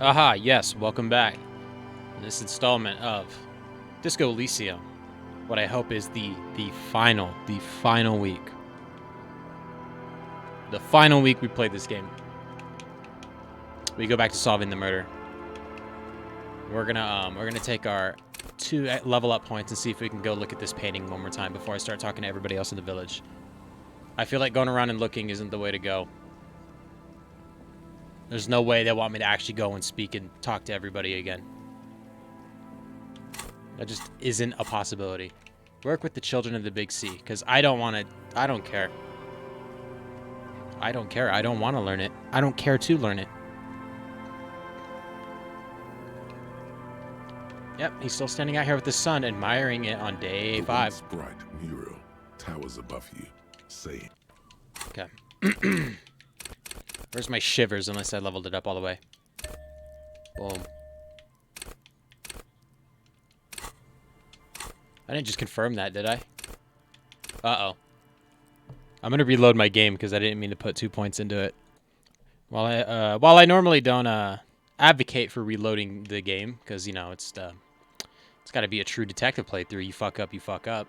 Aha, yes, welcome back. In this installment of Disco Elysium, what I hope is the final week. The final week we play this game. We go back to solving the murder. We're gonna take our 2 level up points and see if we can go look at this painting one more time before I start talking to everybody else in the village. I feel like going around and looking isn't the way to go. There's no way they want me to actually go and speak and talk to everybody again. That just isn't a possibility. Work with the children of the big sea, because I don't want to... I don't care. I don't care. I don't want to learn it. I don't care to learn it. Yep, he's still standing out here with the sun, admiring it on day 5. The bright mural towers above you, saying... Okay. Where's my shivers, unless I leveled it up all the way? Boom. I didn't just confirm that, did I? Uh-oh. I'm gonna reload my game because I didn't mean to put 2 points into it. While I normally don't advocate for reloading the game, because you know it's got to be a true detective playthrough. You fuck up, you fuck up.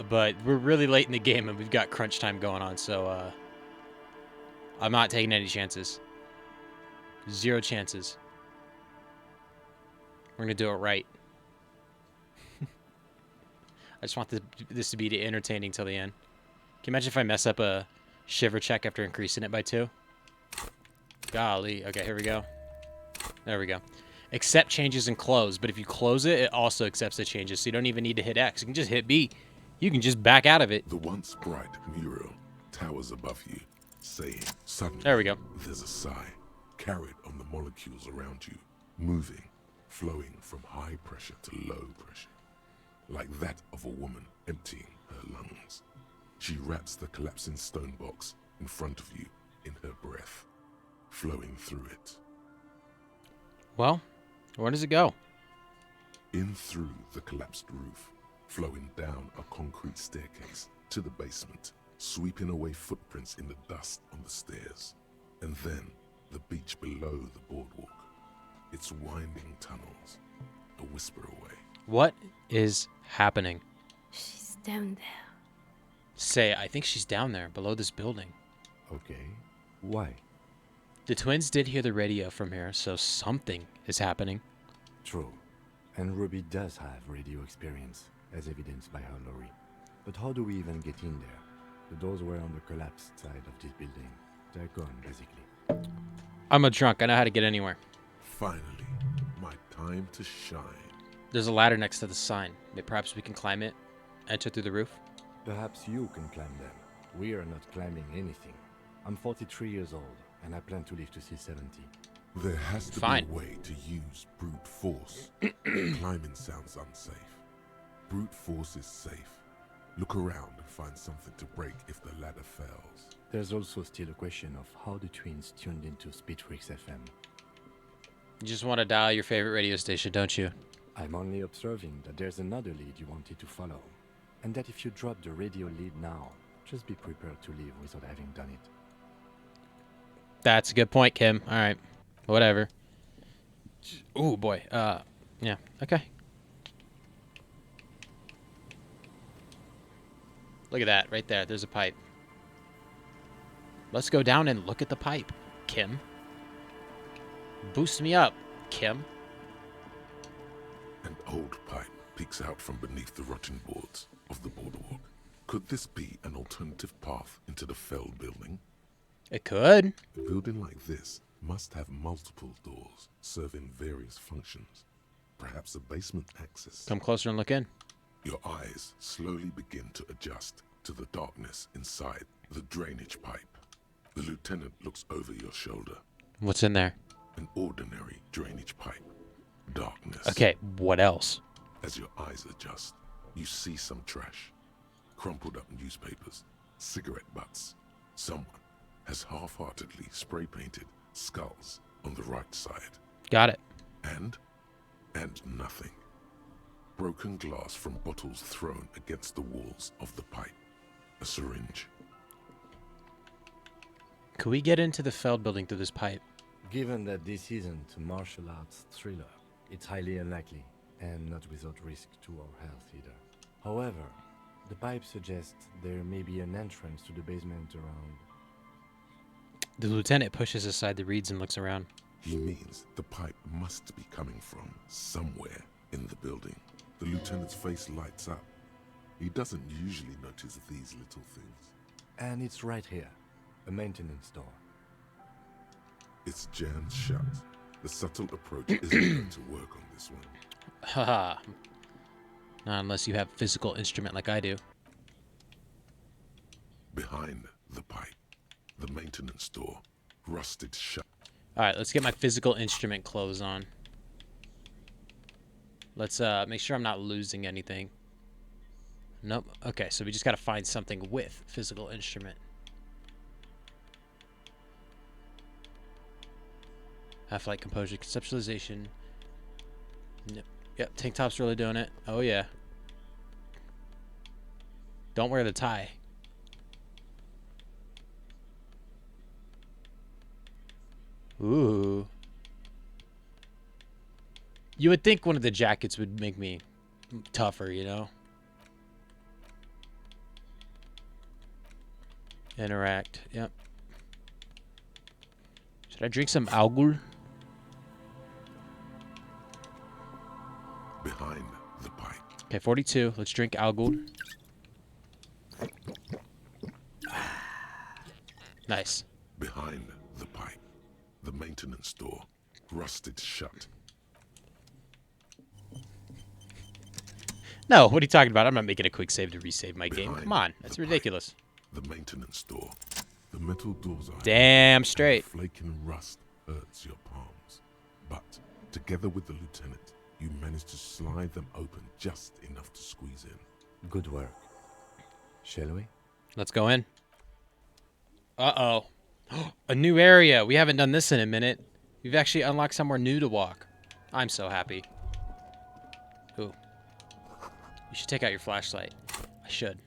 But we're really late in the game and we've got crunch time going on, so I'm not taking any chances. 0 chances. We're gonna do it right. I just want this to be entertaining till the end. Can you imagine if I mess up a shiver check after increasing it by 2? Golly. Okay, here we go. There we go. Accept changes and close, but if you close it, it also accepts the changes, so you don't even need to hit X. You can just hit B. You can just back out of it. The once bright mural towers above you, saying, suddenly, there we go. There's a sigh carried on the molecules around you, moving, flowing from high pressure to low pressure, like that of a woman emptying her lungs. She wraps the collapsing stone box in front of you in her breath, flowing through it. Well, where does it go? In through the collapsed roof, flowing down a concrete staircase to the basement, sweeping away footprints in the dust on the stairs, and then the beach below the boardwalk, its winding tunnels, a whisper away. What is happening? She's down there. Say, I think she's down there, below this building. Okay. Why? The twins did hear the radio from here, so something is happening. True. And Ruby does have radio experience, as evidenced by her lorry. But how do we even get in there? The doors were on the collapsed side of this building. They're gone, basically. I'm a drunk. I know how to get anywhere. Finally, my time to shine. There's a ladder next to the sign. Perhaps we can climb it, enter through the roof. Perhaps you can climb them. We are not climbing anything. I'm 43 years old, and I plan to live to see 70. There has to be a way to use brute force. Climbing sounds unsafe. Brute force is safe. Look around and find something to break if the ladder fails. There's also still a question of how the twins tuned into Speedtrix FM. You just want to dial your favorite radio station, don't you? I'm only observing that there's another lead you wanted to follow, and that if you drop the radio lead now, just be prepared to leave without having done it. That's a good point, Kim. All right. Whatever. Ooh, boy. Yeah. Okay. Look at that. Right there. There's a pipe. Let's go down and look at the pipe, Kim. Boost me up, Kim. An old pipe peeks out from beneath the rotting boards of the boardwalk. Could this be an alternative path into the felled building? It could. A building like this must have multiple doors serving various functions. Perhaps a basement access. Come closer and look in. Your eyes slowly begin to adjust to the darkness inside the drainage pipe. The lieutenant looks over your shoulder. What's in there? An ordinary drainage pipe. Darkness. Okay, what else? As your eyes adjust, you see some trash. Crumpled up newspapers, cigarette butts. Someone has half-heartedly spray-painted skulls on the right side. Got it. And nothing. Broken glass from bottles thrown against the walls of the pipe. A syringe. Could we get into the Feld building through this pipe? Given that this isn't a martial arts thriller, it's highly unlikely, and not without risk to our health either. However, the pipe suggests there may be an entrance to the basement around. The lieutenant pushes aside the reeds and looks around. He means the pipe must be coming from somewhere in the building. The lieutenant's face lights up. He doesn't usually notice these little things. And it's right here, a maintenance door. It's jammed shut. The subtle approach isn't going to work on this one. Haha. Not unless you have physical instrument like I do. Behind the pipe, the maintenance door, rusted shut. Alright, let's get my physical instrument clothes on. Let's make sure I'm not losing anything. Nope. Okay, so we just gotta find something with physical instrument. Half-light composure, conceptualization. Yep, tank top's really doing it. Oh yeah. Don't wear the tie. Ooh. You would think one of the jackets would make me tougher, you know? Interact. Yep. Should I drink some alcohol? Behind the pipe. Okay, 42. Let's drink alcohol. Nice. Behind the pipe, the maintenance door, rusted shut. No, what are you talking about? I'm not making a quick save to resave my game. Behind Come on, that's the ridiculous. pipe, the maintenance door. The metal doors are Damn straight. flaking rust hurts your palms. But together with the lieutenant, you manage to slide them open just enough to squeeze in. Good work. Shall we? Let's go in. Uh-oh. A new area. We haven't done this in a minute. We've actually unlocked somewhere new to walk. I'm so happy. Ooh. You should take out your flashlight. I should.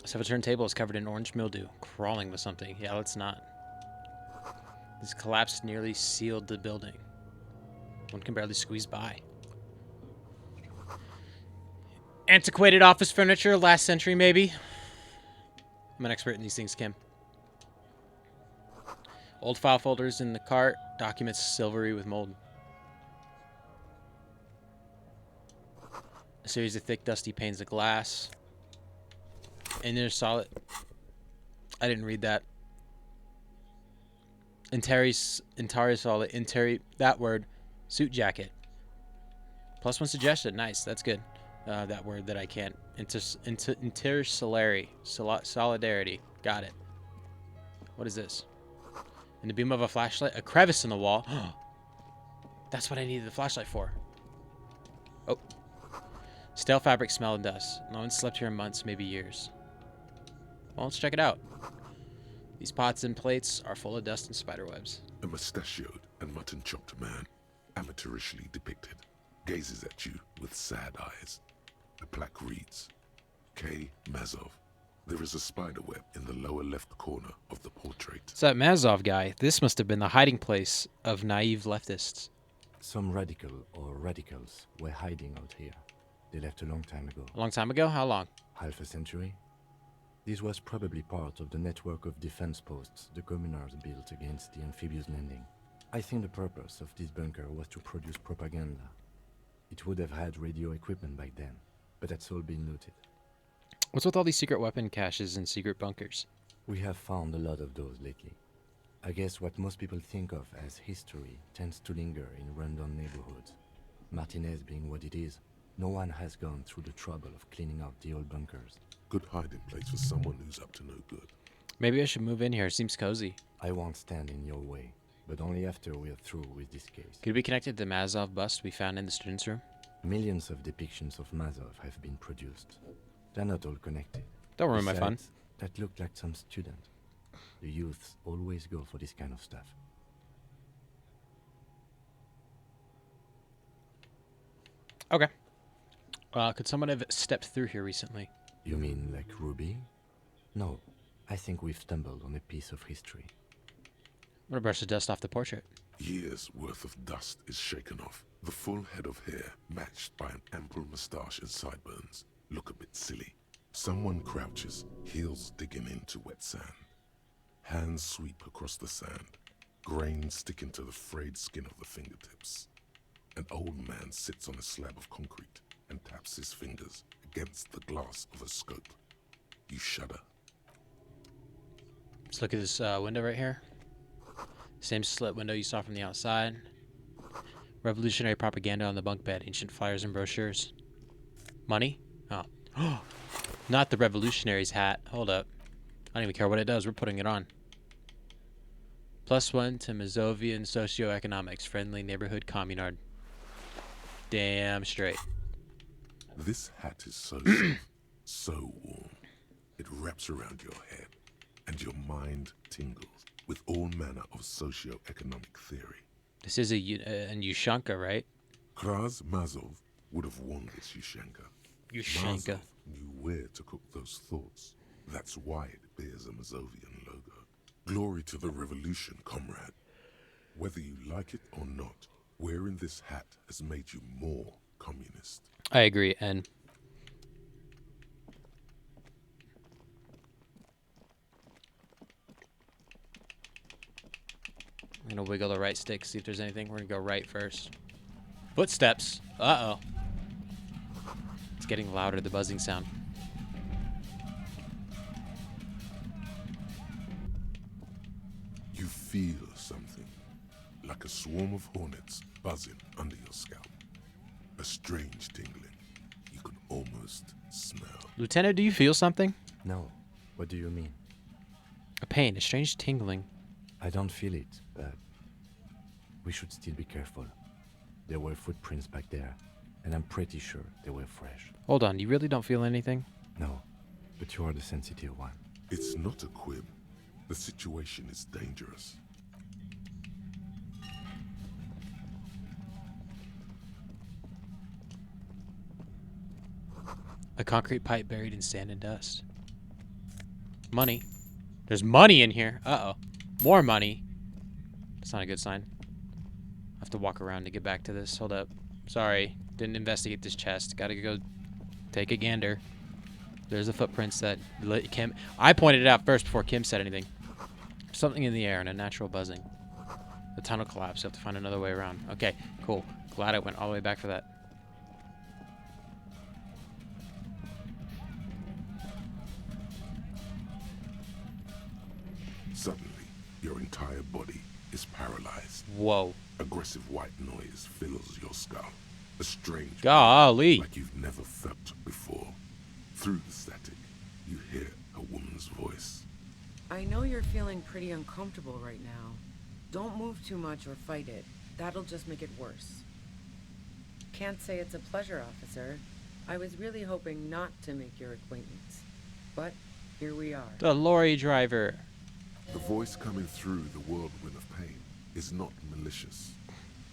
Seven-turn table is covered in orange mildew, crawling with something. Yeah, let's not. This collapse nearly sealed the building. One can barely squeeze by. Antiquated office furniture, last century maybe. I'm an expert in these things, Kim. Old file folders in the cart, documents silvery with mold. A series of thick, dusty panes of glass. Inner solid. I didn't read that. Entire solid. That word. Suit jacket. Plus one suggestion. Nice. That's good. That word that I can't. Intersolary. Solidarity. Got it. What is this? In the beam of a flashlight, a crevice in the wall. That's what I needed the flashlight for. Oh. Stale fabric, smell, and dust. No one slept here in months, maybe years. Well, let's check it out. These pots and plates are full of dust and spiderwebs. A mustachioed and mutton-chopped man, amateurishly depicted, gazes at you with sad eyes. The plaque reads, K. Mazov. There is a spiderweb in the lower left corner of the portrait. It's that Mazov guy. This must have been the hiding place of naive leftists. Some radical or radicals were hiding out here. They left a long time ago. A long time ago? How long? Half a century? This was probably part of the network of defense posts the communards built against the amphibious landing. I think the purpose of this bunker was to produce propaganda. It would have had radio equipment back then, but that's all been looted. What's with all these secret weapon caches and secret bunkers? We have found a lot of those lately. I guess what most people think of as history tends to linger in rundown neighborhoods. Martinez being what it is, no one has gone through the trouble of cleaning out the old bunkers. Good hiding place for someone who's up to no good. Maybe I should move in here. Seems cozy. I won't stand in your way, but only after we're through with this case. Could it be connected to the Mazov bust we found in the students' room? Millions of depictions of Mazov have been produced. They're not all connected. Don't ruin my fun. Besides, that looked like some student. The youths always go for this kind of stuff. Okay. Could someone have stepped through here recently? You mean like Ruby? No, I think we've stumbled on a piece of history. I'm gonna brush the dust off the portrait. Years' worth of dust is shaken off. The full head of hair, matched by an ample moustache and sideburns, look a bit silly. Someone crouches, heels digging into wet sand. Hands sweep across the sand, grains sticking to the frayed skin of the fingertips. An old man sits on a slab of concrete and taps his fingers against the glass of a scope. You shudder. Let's look at this window right here. Same slit window you saw from the outside. Revolutionary propaganda on the bunk bed. Ancient flyers and brochures. Money? Oh. Not the revolutionary's hat. Hold up. I don't even care what it does. We're putting it on. +1 to Mazovian socioeconomics. Friendly neighborhood communard. Damn straight. This hat is so so warm. It wraps around your head, and your mind tingles with all manner of socio-economic theory. This is a Ushanka, right? Kraz Mazov would have worn this Ushanka. Ushanka. Mazov knew where to cook those thoughts. That's why it bears a Mazovian logo. Glory to the revolution, comrade. Whether you like it or not, wearing this hat has made you more communist. I agree, and I'm gonna wiggle the right stick, see if there's anything. We're gonna go right first. Footsteps. Uh-oh. It's getting louder, the buzzing sound. You feel something, like a swarm of hornets buzzing under your scalp. A strange tingling you can almost smell. Lieutenant, do you feel something? No. What do you mean? A pain, a strange tingling. I don't feel it, but we should still be careful. There were footprints back there, and I'm pretty sure they were fresh. Hold on, you really don't feel anything? No, but you are the sensitive one. It's not a quib. The situation is dangerous. A concrete pipe buried in sand and dust. Money. There's money in here. Uh-oh. More money. That's not a good sign. I have to walk around to get back to this. Hold up. Sorry. Didn't investigate this chest. Gotta go take a gander. There's the footprints that Kim... I pointed it out first before Kim said anything. Something in the air and a natural buzzing. The tunnel collapsed. You have to find another way around. Okay, cool. Glad I went all the way back for that. Suddenly, your entire body is paralyzed. Whoa. Aggressive white noise fills your skull. A strange Golly. like you've never felt before. Through the static, you hear a woman's voice. I know you're feeling pretty uncomfortable right now. Don't move too much or fight it. That'll just make it worse. Can't say it's a pleasure, officer. I was really hoping not to make your acquaintance. But here we are. The lorry driver. The voice coming through the whirlwind of pain is not malicious.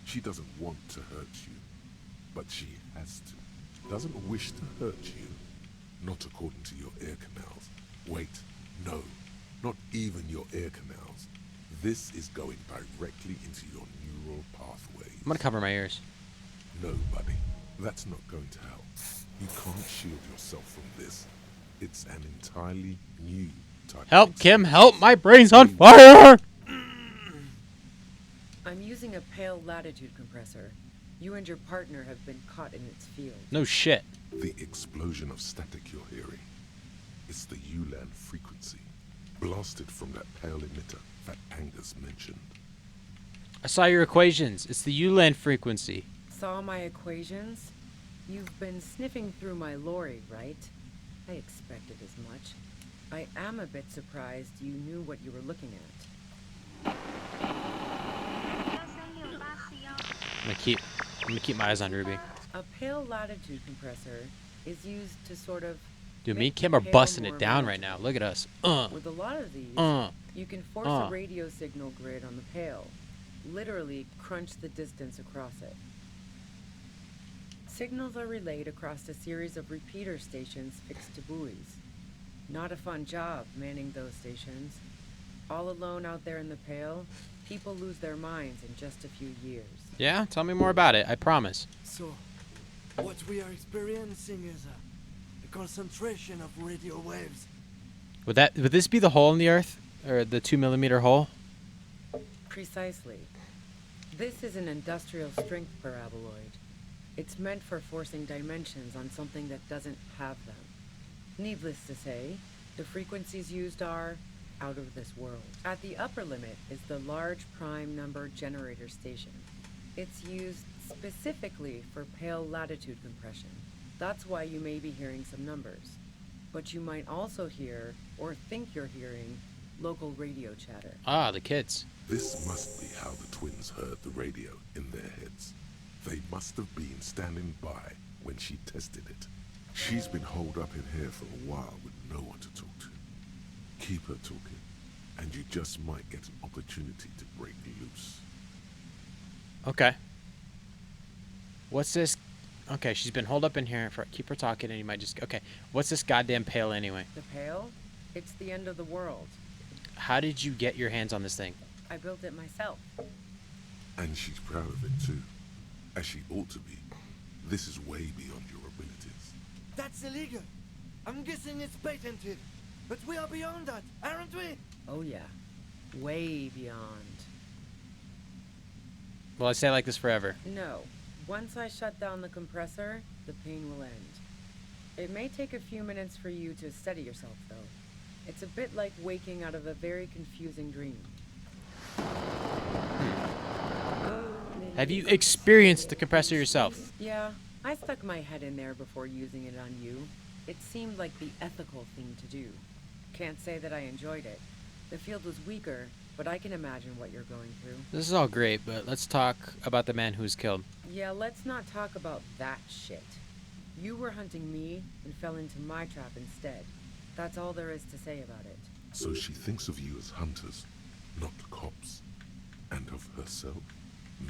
She doesn't want to hurt you, but she has to. Doesn't wish to hurt you. Not according to your ear canals. Wait, no, not even your ear canals. This is going directly into your neural pathways. I'm gonna cover my ears. No, buddy, that's not going to help. You can't shield yourself from this. It's an entirely new type. Help, of Kim, experience. help! My brain's on fire! I'm using a pale latitude compressor. You and your partner have been caught in its field. No shit. The explosion of static you're hearing. It's the ULAN frequency, blasted from that pale emitter that Angus mentioned. I saw your equations. It's the ULAN frequency. Saw my equations? You've been sniffing through my lorry, right? I expected as much. I am a bit surprised you knew what you were looking at. I'm gonna keep my eyes on Ruby. A pale latitude compressor is used to sort of... Dude, me and make Kim the are pale busting more it down right manageable. now. Look at us. With a lot of these, you can force a radio signal grid on the pale. Literally crunch the distance across it. Signals are relayed across a series of repeater stations fixed to buoys. Not a fun job manning those stations. All alone out there in the Pale, people lose their minds in just a few years. Yeah, tell me more about it. I promise. So, what we are experiencing is a concentration of radio waves. Would this be the hole in the Earth, or the 2mm hole? Precisely. This is an industrial strength paraboloid. It's meant for forcing dimensions on something that doesn't have them. Needless to say, the frequencies used are out of this world. At the upper limit is the large prime number generator station. It's used specifically for pale latitude compression. That's why you may be hearing some numbers. But you might also hear, or think you're hearing, local radio chatter. Ah, the kids. This must be how the twins heard the radio in their heads. They must have been standing by when she tested it. She's been holed up in here for a while with no one to talk to. Keep her talking, and you just might get an opportunity to break loose. Okay. What's this? Okay, she's been holed up in here. Keep her talking, and you might just... Okay, what's this goddamn Pale anyway? The Pale? It's the end of the world. How did you get your hands on this thing? I built it myself. And she's proud of it too, as she ought to be. This is way beyond your abilities. That's illegal. I'm guessing it's patented. But we are beyond that, aren't we? Oh yeah. Way beyond. Will I stay like this forever? No. Once I shut down the compressor, the pain will end. It may take a few minutes for you to steady yourself, though. It's a bit like waking out of a very confusing dream. Have you experienced the compressor yourself? Yeah, I stuck my head in there before using it on you. It seemed like the ethical thing to do. Can't say that I enjoyed it. The field was weaker, but I can imagine what you're going through. This is all great, but let's talk about the man who was killed. Yeah, let's not talk about that shit. You were hunting me and fell into my trap instead. That's all there is to say about it. So she thinks of you as hunters, not cops, and of herself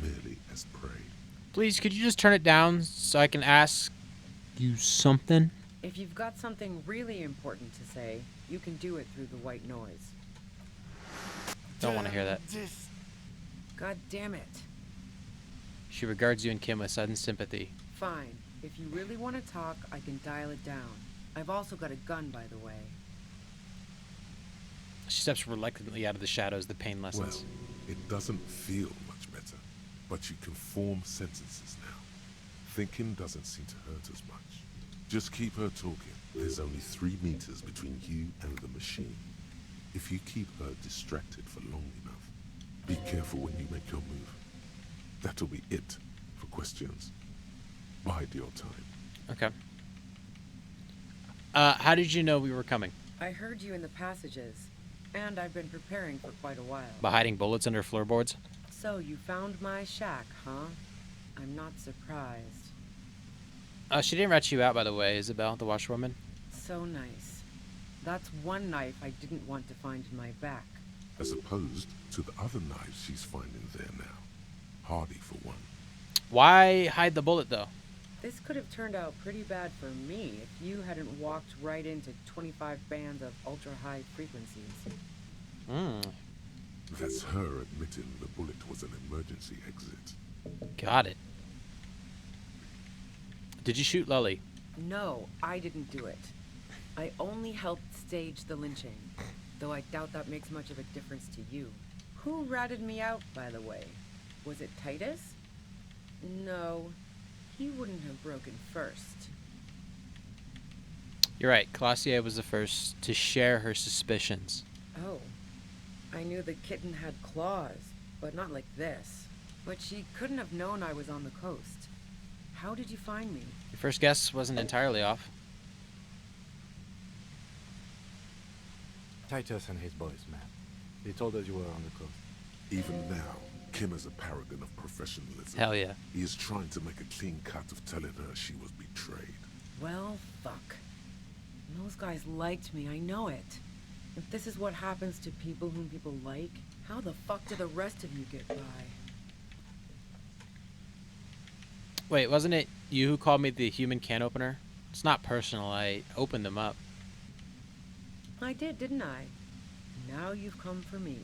merely as prey. Please, could you just turn it down so I can ask you something? If you've got something really important to say, you can do it through the white noise. Don't want to hear that. This. God damn it. She regards you and Kim with sudden sympathy. Fine. If you really want to talk, I can dial it down. I've also got a gun, by the way. She steps reluctantly out of the shadows, the pain Well, lessens. it doesn't feel much better, but you can form sentences now. Thinking doesn't seem to hurt as much. Just keep her talking. There's only 3 meters between you and the machine. If you keep her distracted for long enough, be careful when you make your move. That'll be it for questions. Bide your time. Okay. How did you know we were coming? I heard you in the passages, and I've been preparing for quite a while. By hiding bullets under floorboards? So you found my shack, huh? I'm not surprised. She didn't rat you out, by the way, Isabel, the washerwoman. So nice. That's one knife I didn't want to find in my back. As opposed to the other knives she's finding there now. Hardy for one. Why hide the bullet, though? This could have turned out pretty bad for me if you hadn't walked right into 25 bands of ultra-high frequencies. That's her admitting the bullet was an emergency exit. Got it. Did you shoot Lully? No, I didn't do it. I only helped stage the lynching, though I doubt that makes much of a difference to you. Who ratted me out, by the way? Was it Titus? No, he wouldn't have broken first. You're right. Clausier was the first to share her suspicions. Oh, I knew the kitten had claws, but not like this. But she couldn't have known I was on the coast. How did you find me? Your first guess wasn't entirely off. Titus and his boys, man. They told us you were on the coast. Even now, Kim is a paragon of professionalism. Hell yeah. He is trying to make a clean cut of telling her she was betrayed. Well, fuck. Those guys liked me, I know it. If this is what happens to people whom people like, how the fuck do the rest of you get by? Wait, wasn't it You who called me the human can opener? It's not personal. I opened them up. I did, didn't I? Now you've come for me.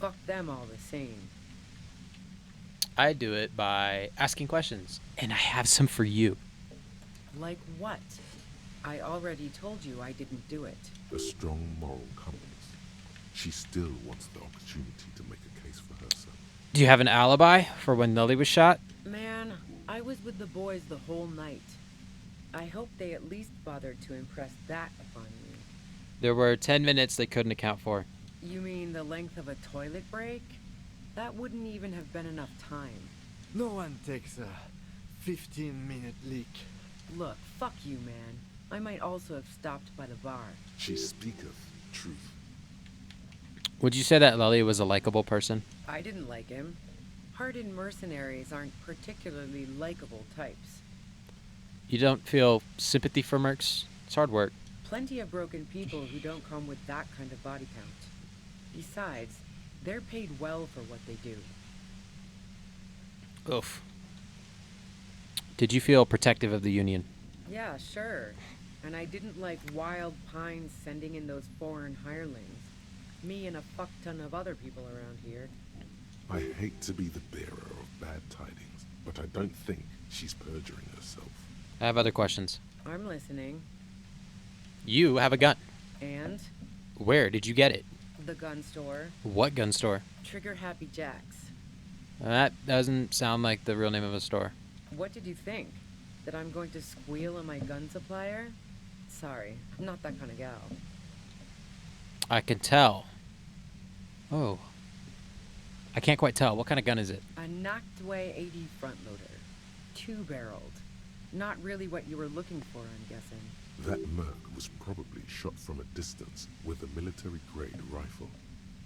Fuck them all the same. I do it by asking questions. And I have some for you. Like what? I already told you I didn't do it. A strong moral compass. She still wants the opportunity to make a case for herself. Do you have an alibi for when Lily was shot? Man, I was with the boys the whole night. I hope they at least bothered to impress that upon me. There were 10 minutes they couldn't account for. You mean the length of a toilet break? That wouldn't even have been enough time. No one takes a 15-minute leak. Look, fuck you, man. I might also have stopped by the bar. She speaketh truth. Would you say that Lily was a likable person? I didn't like him. Hardened mercenaries aren't particularly likable types. You don't feel sympathy for mercs? It's hard work. Plenty of broken people who don't come with that kind of body count. Besides, they're paid well for what they do. Oof. Did you feel protective of the Union? Yeah, sure. And I didn't like Wild Pines sending in those foreign hirelings. Me and a fuck ton of other people around here. I hate to be the bearer of bad tidings, but I don't think she's perjuring herself. I have other questions. I'm listening. You have a gun. And? Where did you get it? The gun store. What gun store? Trigger Happy Jacks. That doesn't sound like the real name of a store. What did you think? That I'm going to squeal on my gun supplier? Sorry, I'm not that kind of gal. I can tell. Oh. I can't quite tell. What kind of gun is it? A knocked away 80 front loader. 2-barreled. Not really what you were looking for, I'm guessing. That merc was probably shot from a distance with a military-grade rifle.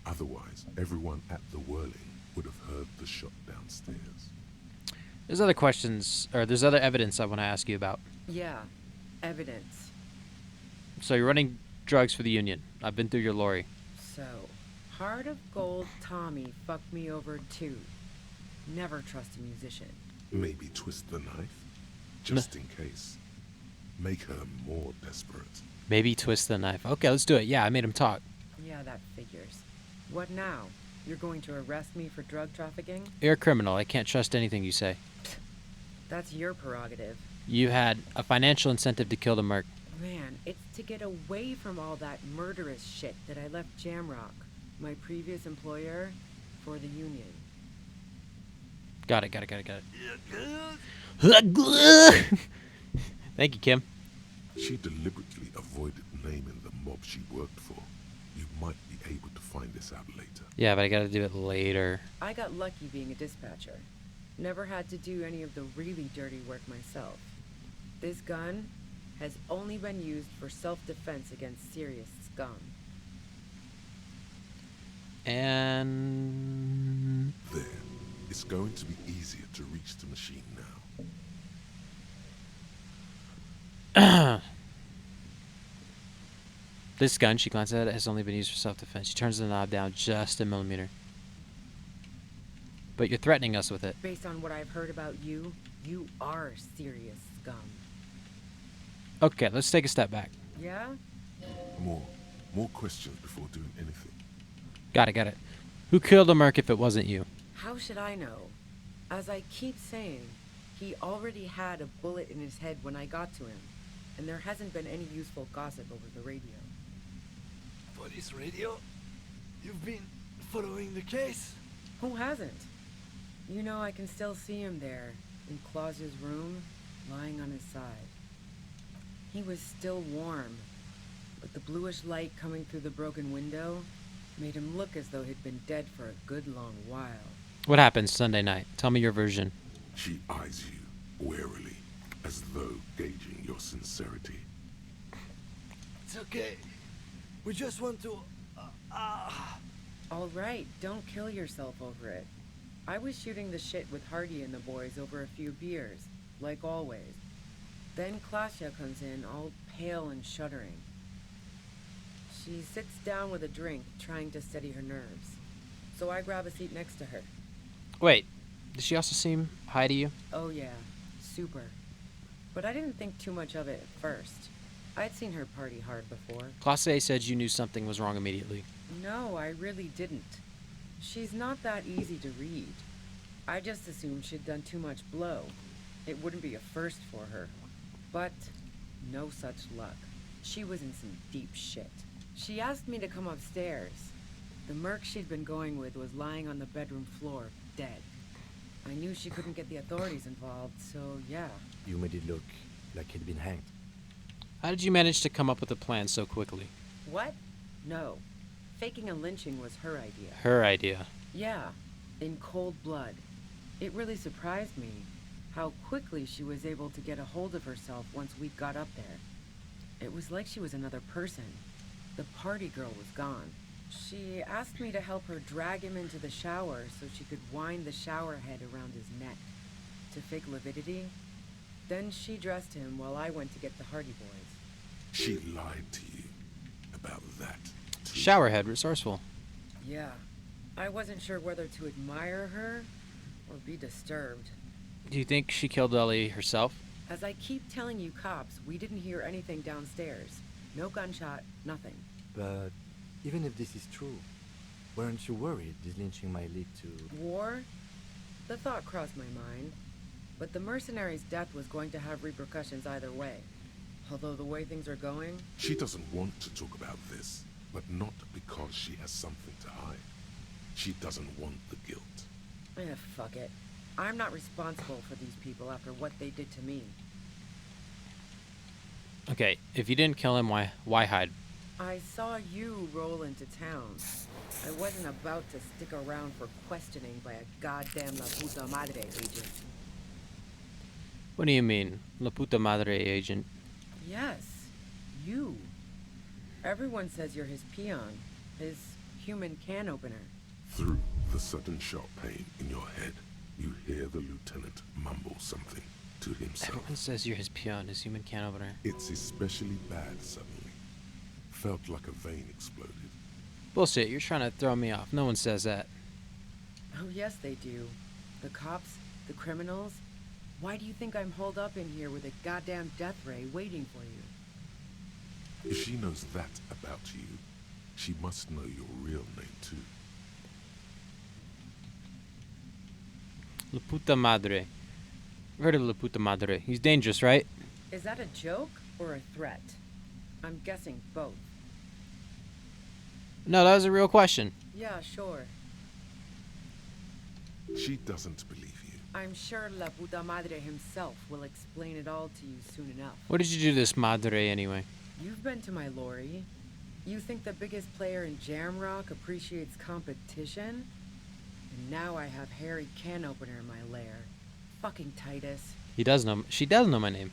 Otherwise, everyone at the whirling would have heard the shot downstairs. There's other questions, or there's other evidence I want to ask you about. Yeah, evidence. So you're running drugs for the Union. I've been through your lorry. So, Heart of Gold Tommy fucked me over too. Never trust a musician. Maybe twist the knife, just in case. Make her more desperate. Maybe twist the knife. Okay, let's do it. Yeah, I made him talk. Yeah, that figures. What now? You're going to arrest me for drug trafficking? You're a criminal. I can't trust anything you say. That's your prerogative. You had a financial incentive to kill the merc. Man, it's to get away from all that murderous shit that I left Jamrock, my previous employer, for the Union. Got it. Thank you, Kim. She deliberately avoided naming the mob she worked for. You might be able to find this out later. Yeah, but I gotta do it later. I got lucky being a dispatcher. Never had to do any of the really dirty work myself. This gun has only been used for self-defense against serious scum. And... There. It's going to be easier to reach the machine now. This gun, she glances at it, has only been used for self-defense. She turns the knob down just a millimeter. But you're threatening us with it. Based on what I've heard about you, you are serious scum. Okay, let's take a step back. Yeah? More questions before doing anything. Got it. Who killed the merc if it wasn't you? How should I know? As I keep saying, he already had a bullet in his head when I got to him, and there hasn't been any useful gossip over the radio. Police radio? You've been following the case? Who hasn't? You know, I can still see him there, in Claus's room, lying on his side. He was still warm, but the bluish light coming through the broken window made him look as though he'd been dead for a good long while. What happened Sunday night? Tell me your version. She eyes you warily, as though gauging your sincerity. It's okay. We just want to... All right, don't kill yourself over it. I was shooting the shit with Hardy and the boys over a few beers, like always. Then Klasya comes in, all pale and shuddering. She sits down with a drink, trying to steady her nerves. So I grab a seat next to her. Wait, does she also seem high to you? Oh yeah, super. But I didn't think too much of it at first. I'd seen her party hard before. Class A said you knew something was wrong immediately. No, I really didn't. She's not that easy to read. I just assumed she'd done too much blow. It wouldn't be a first for her. But no such luck. She was in some deep shit. She asked me to come upstairs. The merc she'd been going with was lying on the bedroom floor, dead. I knew she couldn't get the authorities involved, so yeah. You made it look like he'd been hanged. How did you manage to come up with a plan so quickly? What? No. Faking a lynching was her idea. Her idea. Yeah, in cold blood. It really surprised me how quickly she was able to get a hold of herself once we got up there. It was like she was another person. The party girl was gone. She asked me to help her drag him into the shower so she could wind the shower head around his neck to fake lividity. Then she dressed him while I went to get the Hardy Boys. She lied to you about that, too. Showerhead, resourceful. Yeah, I wasn't sure whether to admire her or be disturbed. Do you think she killed Ellie herself? As I keep telling you cops, we didn't hear anything downstairs. No gunshot, nothing. But even if this is true, weren't you worried this lynching might lead to... War? The thought crossed my mind. But the mercenary's death was going to have repercussions either way. Although the way things are going... She doesn't want to talk about this, but not because she has something to hide. She doesn't want the guilt. Fuck it. I'm not responsible for these people after what they did to me. Okay, if you didn't kill him, why hide? I saw you roll into town. I wasn't about to stick around for questioning by a goddamn La Puta Madre agent. What do you mean, La Puta Madre agent? Yes, you. Everyone says you're his peon, his human can opener. Through the sudden sharp pain in your head, you hear the lieutenant mumble something to himself. Everyone says you're his peon, his human can opener. It's especially bad suddenly. Felt like a vein exploded. Bullshit, you're trying to throw me off. No one says that. Oh yes, they do. The cops, the criminals. Why do you think I'm holed up in here with a goddamn death ray waiting for you? If she knows that about you, she must know your real name too. La Puta Madre. I've heard of La Puta Madre. He's dangerous, right? Is that a joke or a threat? I'm guessing both. No, that was a real question. Yeah, sure. She doesn't believe you. I'm sure La Puta Madre himself will explain it all to you soon enough. What did you do to this Madre anyway? You've been to my lorry. You think the biggest player in Jamrock appreciates competition? And now I have Harry Can Opener in my lair. Fucking Titus. He does know. She does know my name.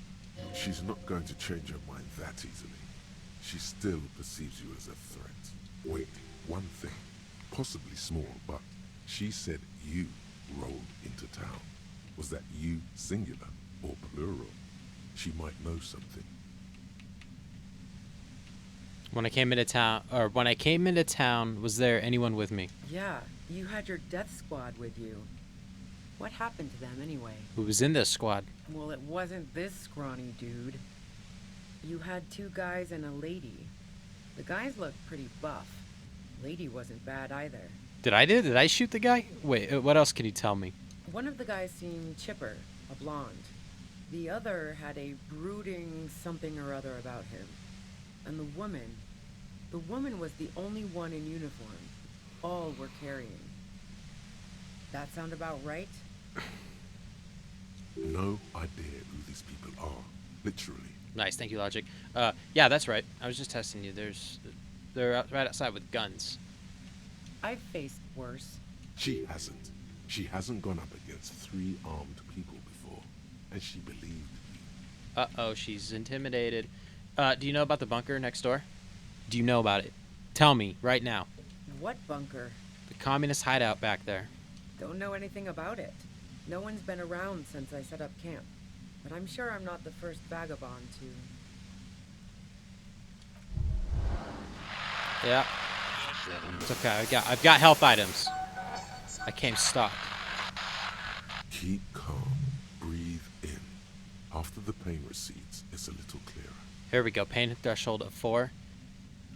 She's not going to change her mind that easily. She still perceives you as a threat. Wait, one thing, possibly small, but she said you rolled into town. Was that you singular or plural? She might know something. When I came into town, was there anyone with me? Yeah, you had your death squad with you. What happened to them anyway? Who was in this squad? Well, it wasn't this scrawny dude. You had 2 guys and a lady. The guys looked pretty buff. Lady wasn't bad either. Did I shoot the guy? Wait, what else can you tell me? One of the guys seemed chipper, a blonde. The other had a brooding something or other about him. And the woman was the only one in uniform. All were carrying. That sound about right? No idea who these people are, literally. Nice, thank you, Logic. Yeah, that's right. I was just testing you. They're right outside with guns. I've faced worse. She hasn't. She hasn't gone up against 3 armed people before, and she believed you. Uh-oh, she's intimidated. Do you know about the bunker next door? Do you know about it? Tell me, right now. What bunker? The communist hideout back there. Don't know anything about it. No one's been around since I set up camp. But I'm sure I'm not the first vagabond to... Yeah. It's okay, I've got health items. I came stocked. Keep calm. Breathe in. After the pain recedes, it's a little clearer. Here we go. Pain threshold of 4.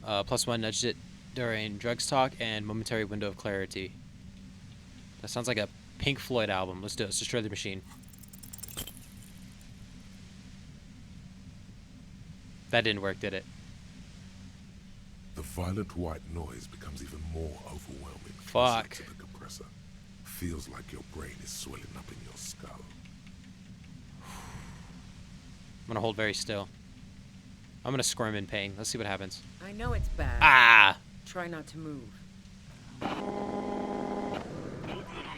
+1 nudged it during drugs talk and momentary window of clarity. That sounds like a Pink Floyd album. Let's do it. Let's destroy the machine. That didn't work, did it? The violent white noise becomes even more overwhelming. Fuck. To the compressor. Feels like your brain is swelling up in your skull. I'm gonna hold very still. I'm gonna squirm in pain. Let's see what happens. I know it's bad. Ah! Try not to move.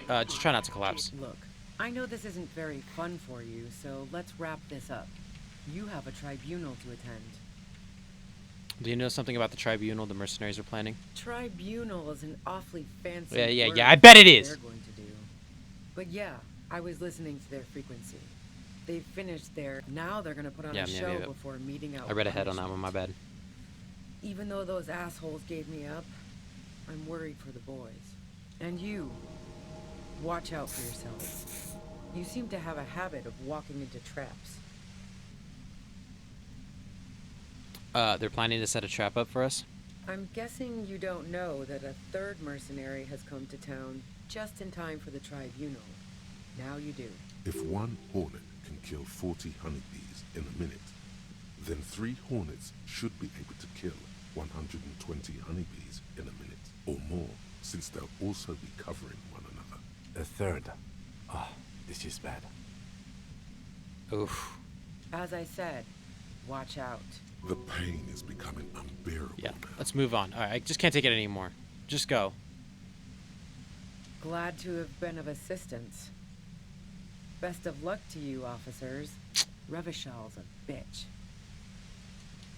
Just try not to collapse. Look, I know this isn't very fun for you, so let's wrap this up. You have a tribunal to attend. Do you know something about the tribunal the mercenaries are planning? Tribunal is an awfully fancy Yeah, word I bet it for what is. They're going to do. But yeah, I was listening to their frequency. They finished their. Now they're gonna put on a show before meeting out. I read ahead on that one, my bad. Even though those assholes gave me up, I'm worried for the boys. And you. Watch out for yourselves. You seem to have a habit of walking into traps. They're planning to set a trap up for us? I'm guessing you don't know that a third mercenary has come to town just in time for the tribunal. Now you do. If one hornet can kill 40 honeybees in a minute, then 3 hornets should be able to kill 120 honeybees in a minute or more, since they'll also be covering one another. A third. Ah, this is bad. Oof. As I said, watch out. The pain is becoming unbearable Yeah, now. let's move on. Alright, I just can't take it anymore. Just go. Glad to have been of assistance. Best of luck to you, officers. Revishal's a bitch.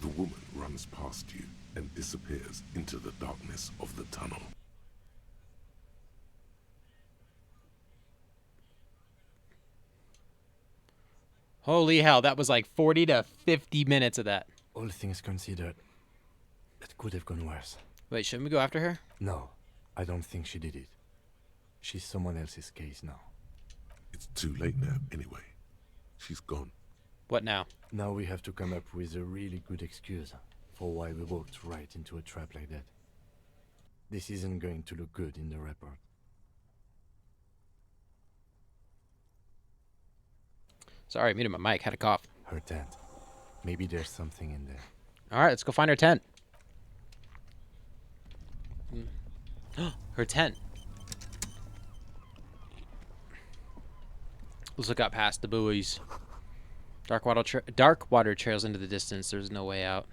The woman runs past you and disappears into the darkness of the tunnel. Holy hell, that was like 40 to 50 minutes of that. All things considered, it could have gone worse. Wait, shouldn't we go after her? No, I don't think she did it. She's someone else's case now. It's too late now, anyway. She's gone. What now? Now we have to come up with a really good excuse for why we walked right into a trap like that. This isn't going to look good in the report. Sorry, muted my mic. Had a cough. Her tent. Maybe there's something in there. Alright, let's go find her tent. Her tent. Let's look up past the buoys. Dark water trails into the distance. There's no way out.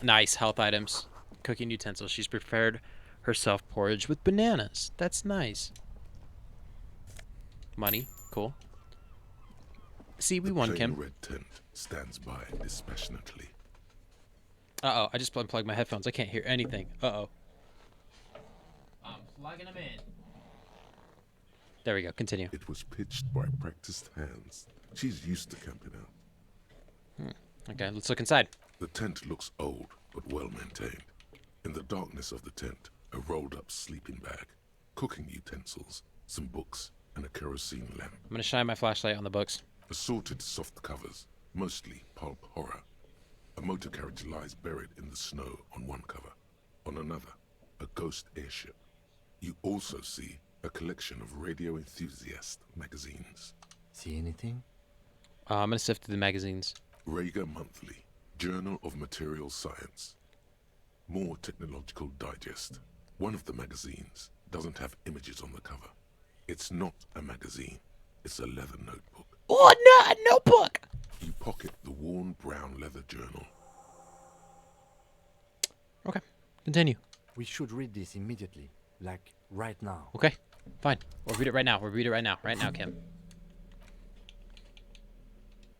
Nice health items. Cooking utensils. She's prepared herself porridge with bananas. That's nice. Money. Cool. See, we won, Kim. The red tent stands by dispassionately. Uh-oh, I just unplugged my headphones. I can't hear anything. Uh-oh. I'm plugging them in. There we go. Continue. It was pitched by practiced hands. She's used to camping out. Okay, let's look inside. The tent looks old, but well maintained. In the darkness of the tent, a rolled-up sleeping bag, cooking utensils, some books, and a kerosene lamp. I'm gonna shine my flashlight on the books. Assorted soft covers, mostly pulp horror. A motor carriage lies buried in the snow on one cover. On another, a ghost airship. You also see a collection of radio enthusiast magazines. See anything? I'm gonna sift through the magazines. Rager Monthly, Journal of Material Science. More Technological Digest. One of the magazines doesn't have images on the cover. It's not a magazine. It's a leather notebook. Oh, no, a notebook! You pocket the worn brown leather journal. Okay, continue. We should read this immediately. Like, right now. Okay, fine. We'll read it right now. We'll read it right now. Right now, Kim.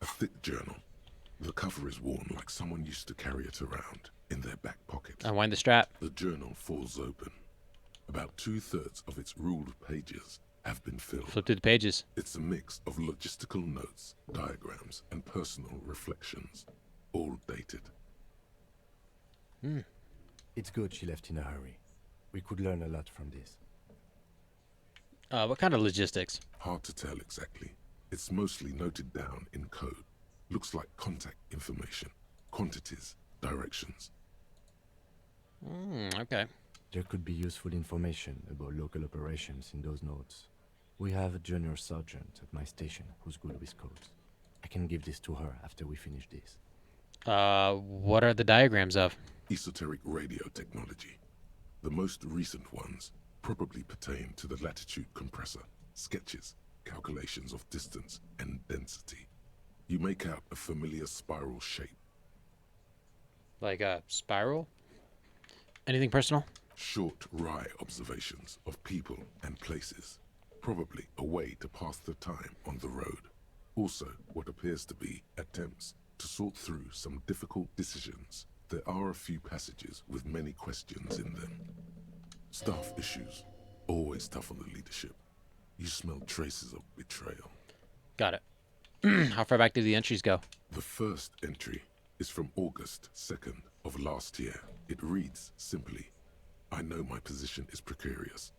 A thick journal. The cover is worn like someone used to carry it around in their back pocket. Unwind the strap. The journal falls open. About 2/3 of its ruled pages have been filled. Flip through the pages. It's a mix of logistical notes, diagrams, and personal reflections, all dated. It's good she left in a hurry. We could learn a lot from this. What kind of logistics? Hard to tell exactly. It's mostly noted down in code. Looks like contact information, quantities, directions. Okay. There could be useful information about local operations in those notes. We have a junior sergeant at my station who's good with codes. I can give this to her after we finish this. What are the diagrams of? Esoteric radio technology. The most recent ones probably pertain to the latitude compressor, sketches, calculations of distance and density. You make out a familiar spiral shape. Like a spiral? Anything personal? Short, wry observations of people and places. Probably a way to pass the time on the road. Also, what appears to be attempts to sort through some difficult decisions. There are a few passages with many questions in them. Staff issues. Always tough on the leadership. You smell traces of betrayal. Got it. How far back do the entries go? The first entry is from August 2nd of last year. It reads simply, I know my position is precarious.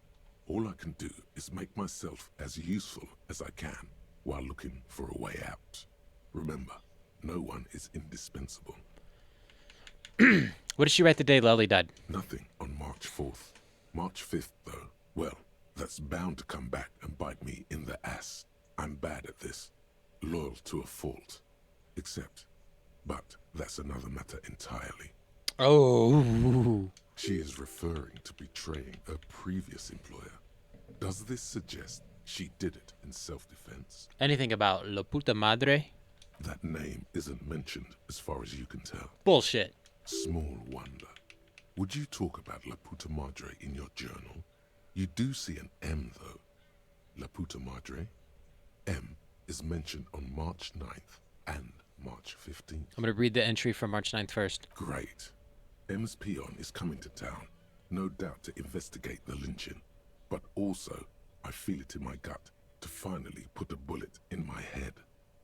All I can do is make myself as useful as I can while looking for a way out. Remember, no one is indispensable. What did she write the day Lely died? Nothing on March 4th. March 5th, though, well, that's bound to come back and bite me in the ass. I'm bad at this. Loyal to a fault. But that's another matter entirely. Oh. She is referring to betraying her previous employer. Does this suggest she did it in self-defense? Anything about La Puta Madre? That name isn't mentioned as far as you can tell. Bullshit. Small wonder. Would you talk about La Puta Madre in your journal? You do see an M, though. La Puta Madre. M is mentioned on March 9th and March 15th. I'm going to read the entry from March 9th first. Great. M's peon is coming to town, no doubt to investigate the lynching. But also, I feel it in my gut to finally put a bullet in my head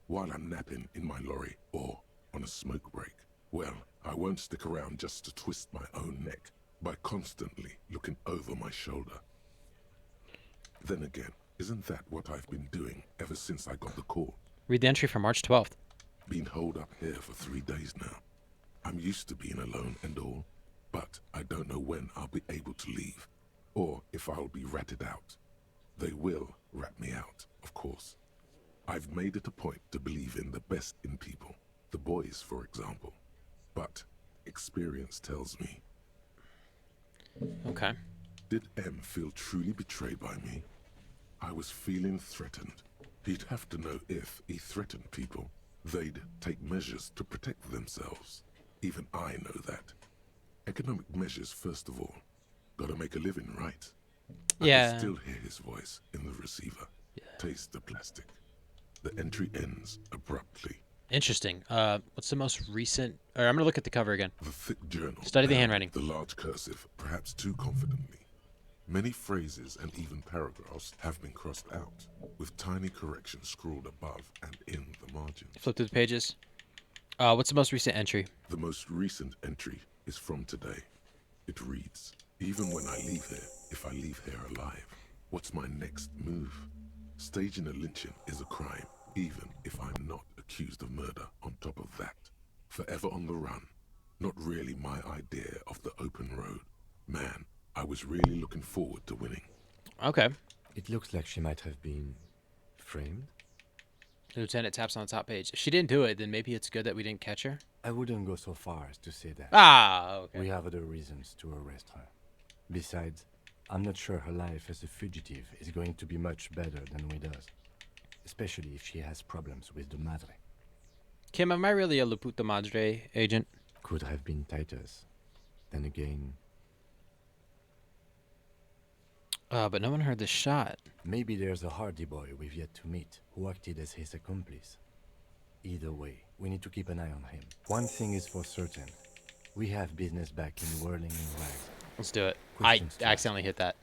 while I'm napping in my lorry or on a smoke break. Well, I won't stick around just to twist my own neck by constantly looking over my shoulder. Then again, isn't that what I've been doing ever since I got the call? Read the entry from March 12th. Been holed up here for 3 days now. I'm used to being alone and all, but I don't know when I'll be able to leave, or if I'll be ratted out. They will rat me out, of course. I've made it a point to believe in the best in people, the boys, for example. But experience tells me. Okay. Did M feel truly betrayed by me? I was feeling threatened. He'd have to know if he threatened people, they'd take measures to protect themselves. Even I know that. Economic measures, first of all. Gotta make a living, right? Yeah. I can still hear his voice in the receiver. Taste the plastic. The entry ends abruptly. Interesting. What's the most recent... I'm going to look at the cover again. The thick journal. Study the and handwriting. The large cursive, perhaps too confidently. Many phrases and even paragraphs have been crossed out, with tiny corrections scrawled above and in the margins. Flip through the pages. What's the most recent entry? The most recent entry is from today. It reads, even when I leave here, if I leave here alive, what's my next move? Staging a lynching is a crime, even if I'm not accused of murder on top of that. Forever on the run. Not really my idea of the open road. Man, I was really looking forward to winning. Okay. It looks like she might have been framed. The lieutenant taps on the top page. If she didn't do it, then maybe it's good that we didn't catch her. I wouldn't go so far as to say that. Ah, okay. We have other reasons to arrest her. Besides, I'm not sure her life as a fugitive is going to be much better than we does. Especially if she has problems with the Madre. Kim, am I really a La Puta Madre agent? Could have been Titus. Then again, But no one heard the shot. maybe there's a hardy boy we've yet to meet who acted as his accomplice. Either way, we need to keep an eye on him. One thing is for certain. We have business back in Whirling in Rags. Let's do it. Questions I to accidentally hit that.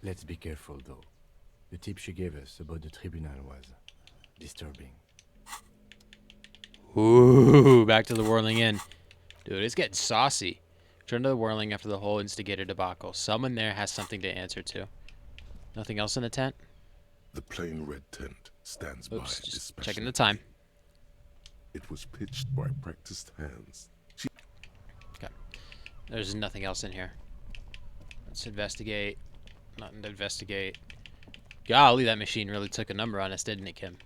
Let's be careful though. The tip she gave us about the Tribunal was disturbing. Ooh, back to the Whirling Inn. Dude, it's getting saucy. Turn to the Whirling after the whole instigator debacle. Someone there has something to answer to. Nothing else in the tent? The plain red tent stands by Oops, it just especially. checking the time. It was pitched by practiced hands. Okay. There's nothing else in here. Let's investigate. Nothing to investigate. Golly, that machine really took a number on us, didn't it, Kim?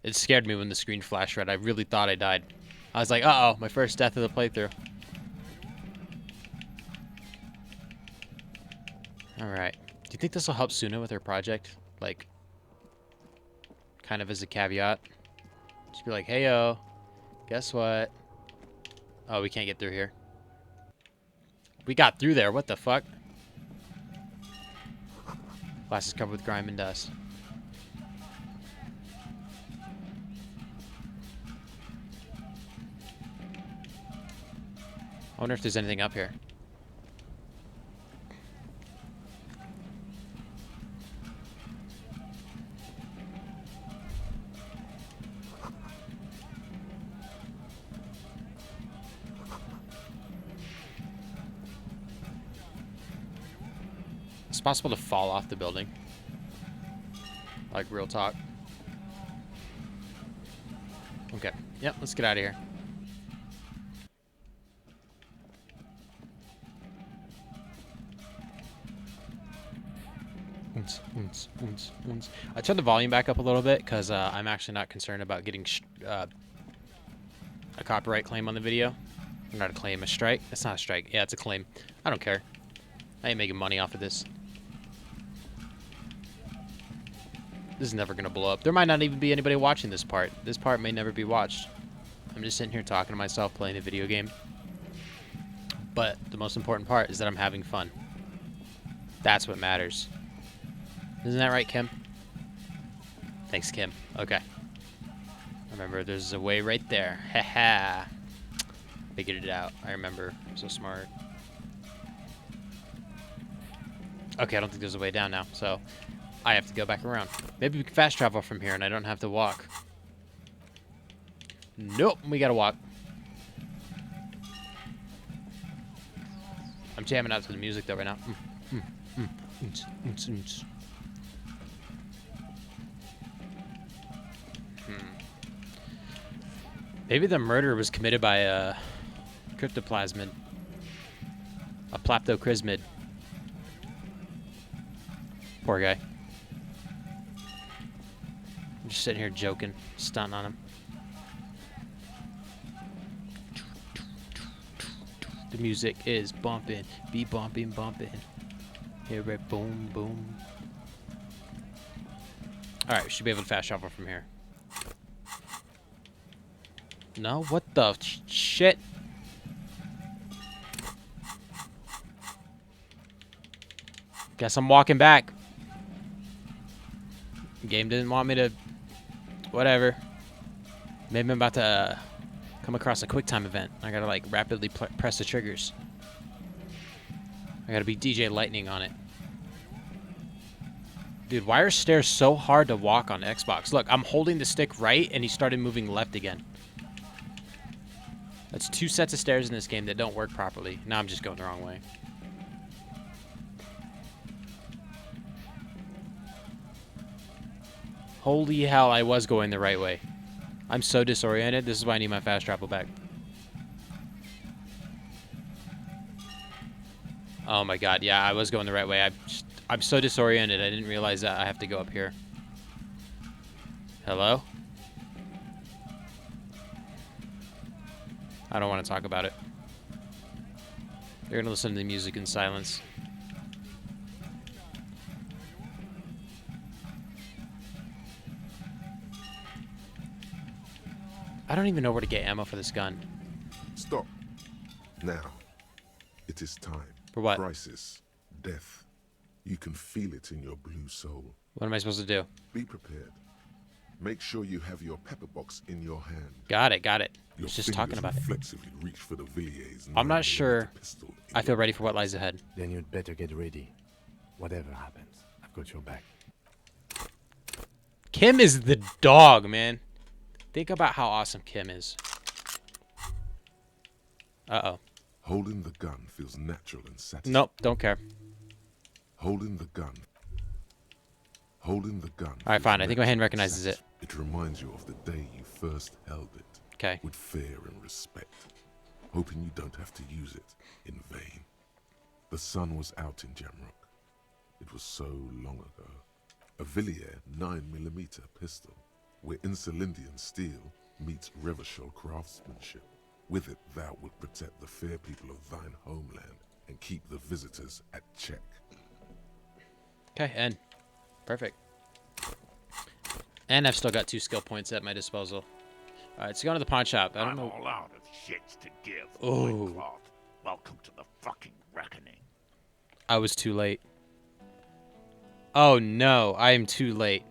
It scared me when the screen flashed red. I really thought I died. I was like, uh-oh, my first death of the playthrough. Alright. Do you think this will help Suna with her project? Like, kind of as a caveat? Just be like, hey, yo, guess what? Oh, we can't get through here. We got through there. What the fuck? Glass is covered with grime and dust. I wonder if there's anything up here. It's possible to fall off the building. Like, real talk. Okay. Yep, let's get out of here. I turned the volume back up a little bit because I'm actually not concerned about getting a copyright claim on the video. Not a claim, a strike. It's not a strike. Yeah, it's a claim. I don't care. I ain't making money off of this. This is never gonna blow up. There might not even be anybody watching this part. This part may never be watched. I'm just sitting here talking to myself, playing a video game. But the most important part is that I'm having fun. That's what matters. Isn't that right, Kim? Thanks, Kim. Okay. Remember, there's a way right there. Haha. Figured it out. I remember. I'm so smart. Okay, I don't think there's a way down now, so I have to go back around. Maybe we can fast travel from here and I don't have to walk. Nope, we gotta walk. I'm jamming out to the music though right now. Maybe the murder was committed by a cryptoplasmid. A plaptocrismid. Poor guy. I'm just sitting here joking, stunting on him. The music is bumping, be bumping, bumping. Here, right, boom, boom. Alright, we should be able to fast travel from here. No? What the shit? Guess I'm walking back. Game didn't want me to... Whatever. Maybe I'm about to come across a QuickTime event. I gotta, like, rapidly press the triggers. I gotta be DJ Lightning on it. Dude, why are stairs so hard to walk on Xbox? Look, I'm holding the stick right, and he started moving left again. That's 2 sets of stairs in this game that don't work properly. Now I'm just going the wrong way. Holy hell, I was going the right way. I'm so disoriented. This is why I need my fast travel back. Oh my god, yeah, I was going the right way. I'm so disoriented, I didn't realize that I have to go up here. Hello? I don't want to talk about it. You're gonna listen to the music in silence. I don't even know where to get ammo for this gun. Stop. Now. It is time. For what? Crisis. Death. You can feel it in your blue soul. What am I supposed to do? Be prepared. Make sure you have your pepper box in your hand. Got it, got it. I Your was just talking about it. reflexively reach for the Villiers I'm not 9mm sure pistol in I feel your ready for what lies ahead. Then you'd better get ready. Whatever happens, I've got your back. Kim is the dog, man. Think about how awesome Kim is. Uh-oh. Holding the gun feels natural and satisfying. Nope, don't care. Holding the gun. Holding the gun. All right, fine. I think my hand recognizes it. It reminds you of the day you first held it. Okay. With fear and respect, hoping you don't have to use it in vain. The sun was out in Jamrock. It was so long ago. A Villiers 9mm pistol, where Insulindian steel meets Revachol craftsmanship. With it, thou wilt protect the fair people of thine homeland and keep the visitors at check. Okay, N. Perfect. And I've still got 2 skill points at my disposal. Alright, so going to the pawn shop. I don't know. I'm all out of shits to give. Oh. Loincloth. Welcome to the fucking reckoning. I was too late. Oh no, I am too late.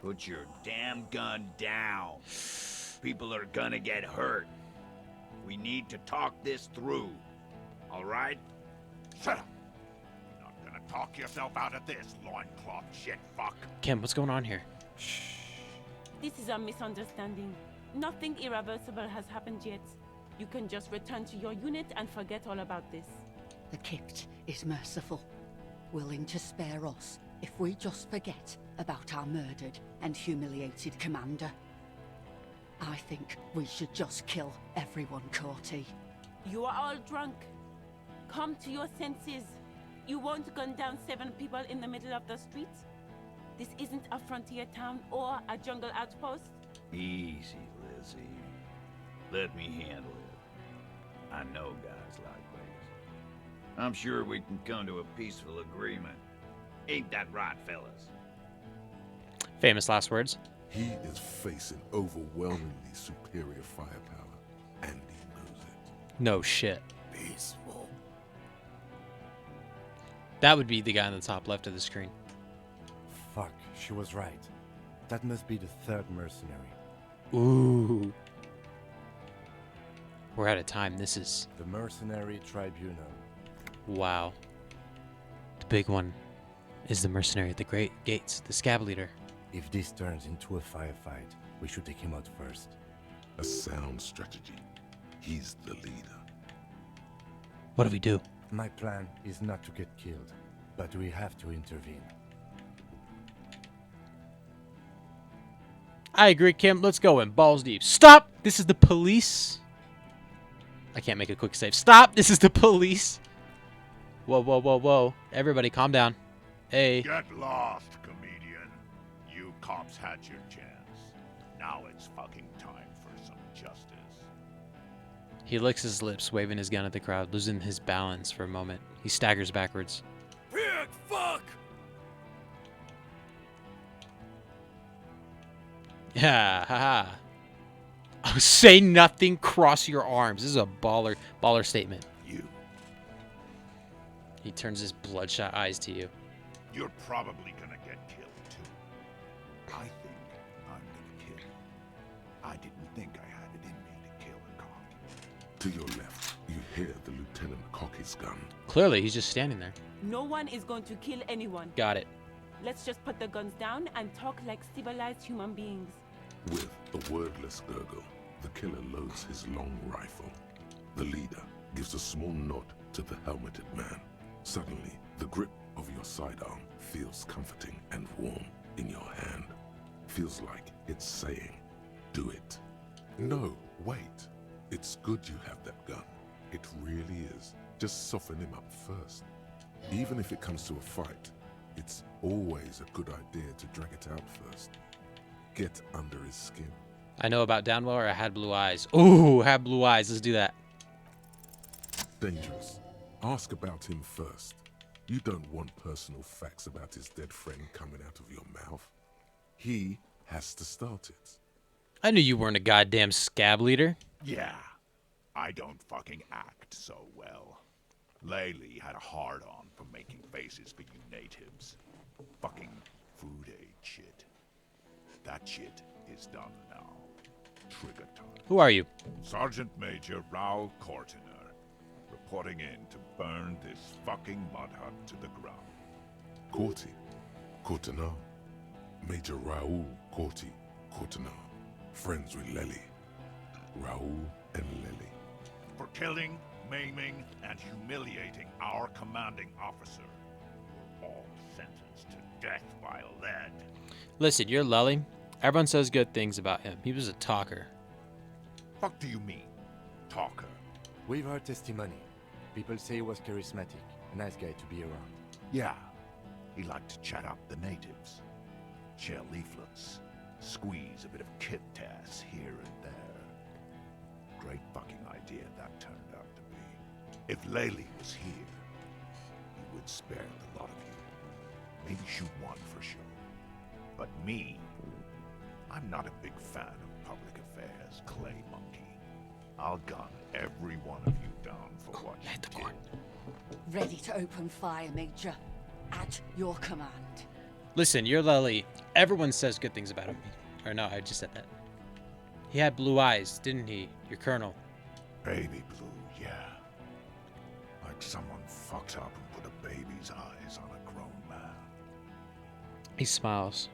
Put your damn gun down. People are gonna get hurt. We need to talk this through. All right? Shut up. You're not gonna talk yourself out of this, loincloth shit fuck. Kim, what's going on here? This is a misunderstanding. Nothing irreversible has happened yet. You can just return to your unit and forget all about this. The Kipt is merciful, willing to spare us if we just forget about our murdered and humiliated commander. I think we should just kill everyone, Courty. You are all drunk. Come to your senses. You won't gun down 7 people in the middle of the street. This isn't a frontier town or a jungle outpost. Easy, Lizzie. Let me handle it. I know guys like this. I'm sure we can come to a peaceful agreement. Ain't that right, fellas? Famous last words. He is facing overwhelmingly superior firepower, and he knows it. No shit. Peaceful. That would be the guy on the top left of the screen. Fuck, she was right. That must be the 3rd mercenary. Ooh. We're out of time. This is... The Mercenary Tribunal. Wow. The big one is the mercenary at the Great Gates, the scab leader. If this turns into a firefight, we should take him out first. A sound strategy. He's the leader. What do we do? My plan is not to get killed, but we have to intervene. I agree, Kim. Let's go in. Balls deep. Stop! This is the police. I can't make a quick save. Stop! This is the police. Whoa, whoa, whoa, whoa. Everybody calm down. Hey. Get lost, comedian. You cops had your chance. Now it's fucking time for some justice. He licks his lips, waving his gun at the crowd, losing his balance for a moment. He staggers backwards. Pig, fuck! Yeah, haha. Oh, say nothing, cross your arms. This is a baller statement. You. He turns his bloodshot eyes to you. You're probably gonna get killed too. I think I'm gonna kill you. I didn't think I had it in me to kill a cop. To your left, you hear the lieutenant cock his gun. Clearly, he's just standing there. No one is going to kill anyone. Got it. Let's just put the guns down and talk like civilized human beings. With a wordless gurgle, the killer loads his long rifle. The leader gives a small nod to the helmeted man. Suddenly, the grip of your sidearm feels comforting and warm in your hand. Feels like it's saying, do it. No, wait. It's good you have that gun. It really is. Just soften him up first. Even if it comes to a fight, it's always a good idea to drag it out first. Get under his skin. I know about Downwell or I had blue eyes. Ooh, had blue eyes. Let's do that. Dangerous. Ask about him first. You don't want personal facts about his dead friend coming out of your mouth. He has to start it. I knew you weren't a goddamn scab leader. Yeah, I don't fucking act so well. Laylee had a hard-on for making faces for you natives. Fucking food aid shit. That shit is done now. Trigger time. Who are you? Sergeant Major Raoul Cortiner, reporting in to burn this fucking mud hut to the ground. Corti. Cortana. Major Raoul Corti. Cortana. Friends with Lely. Raoul and Lely. For killing, maiming, and humiliating our commanding officer. You're all sentenced to death while then. Listen, you're Lully. Everyone says good things about him. He was a talker. Fuck do you mean, talker? We've heard testimony. People say he was charismatic, a nice guy to be around. Yeah, he liked to chat up the natives. Share leaflets. Squeeze a bit of kit tass here and there. Great fucking idea that turned out to be. If Laylee was here, he would spare the lot of you. Maybe shoot one for sure. But me, I'm not a big fan of public affairs, Clay Monkey. I'll gun every one of you down for what you did. Ready to open fire, Major. At your command. Listen, you're Lully. Everyone says good things about him. Or no, I just said that. He had blue eyes, didn't he? Your colonel. Baby blue, yeah. Like someone fucked up and put a baby's eyes on a grown man. He smiles,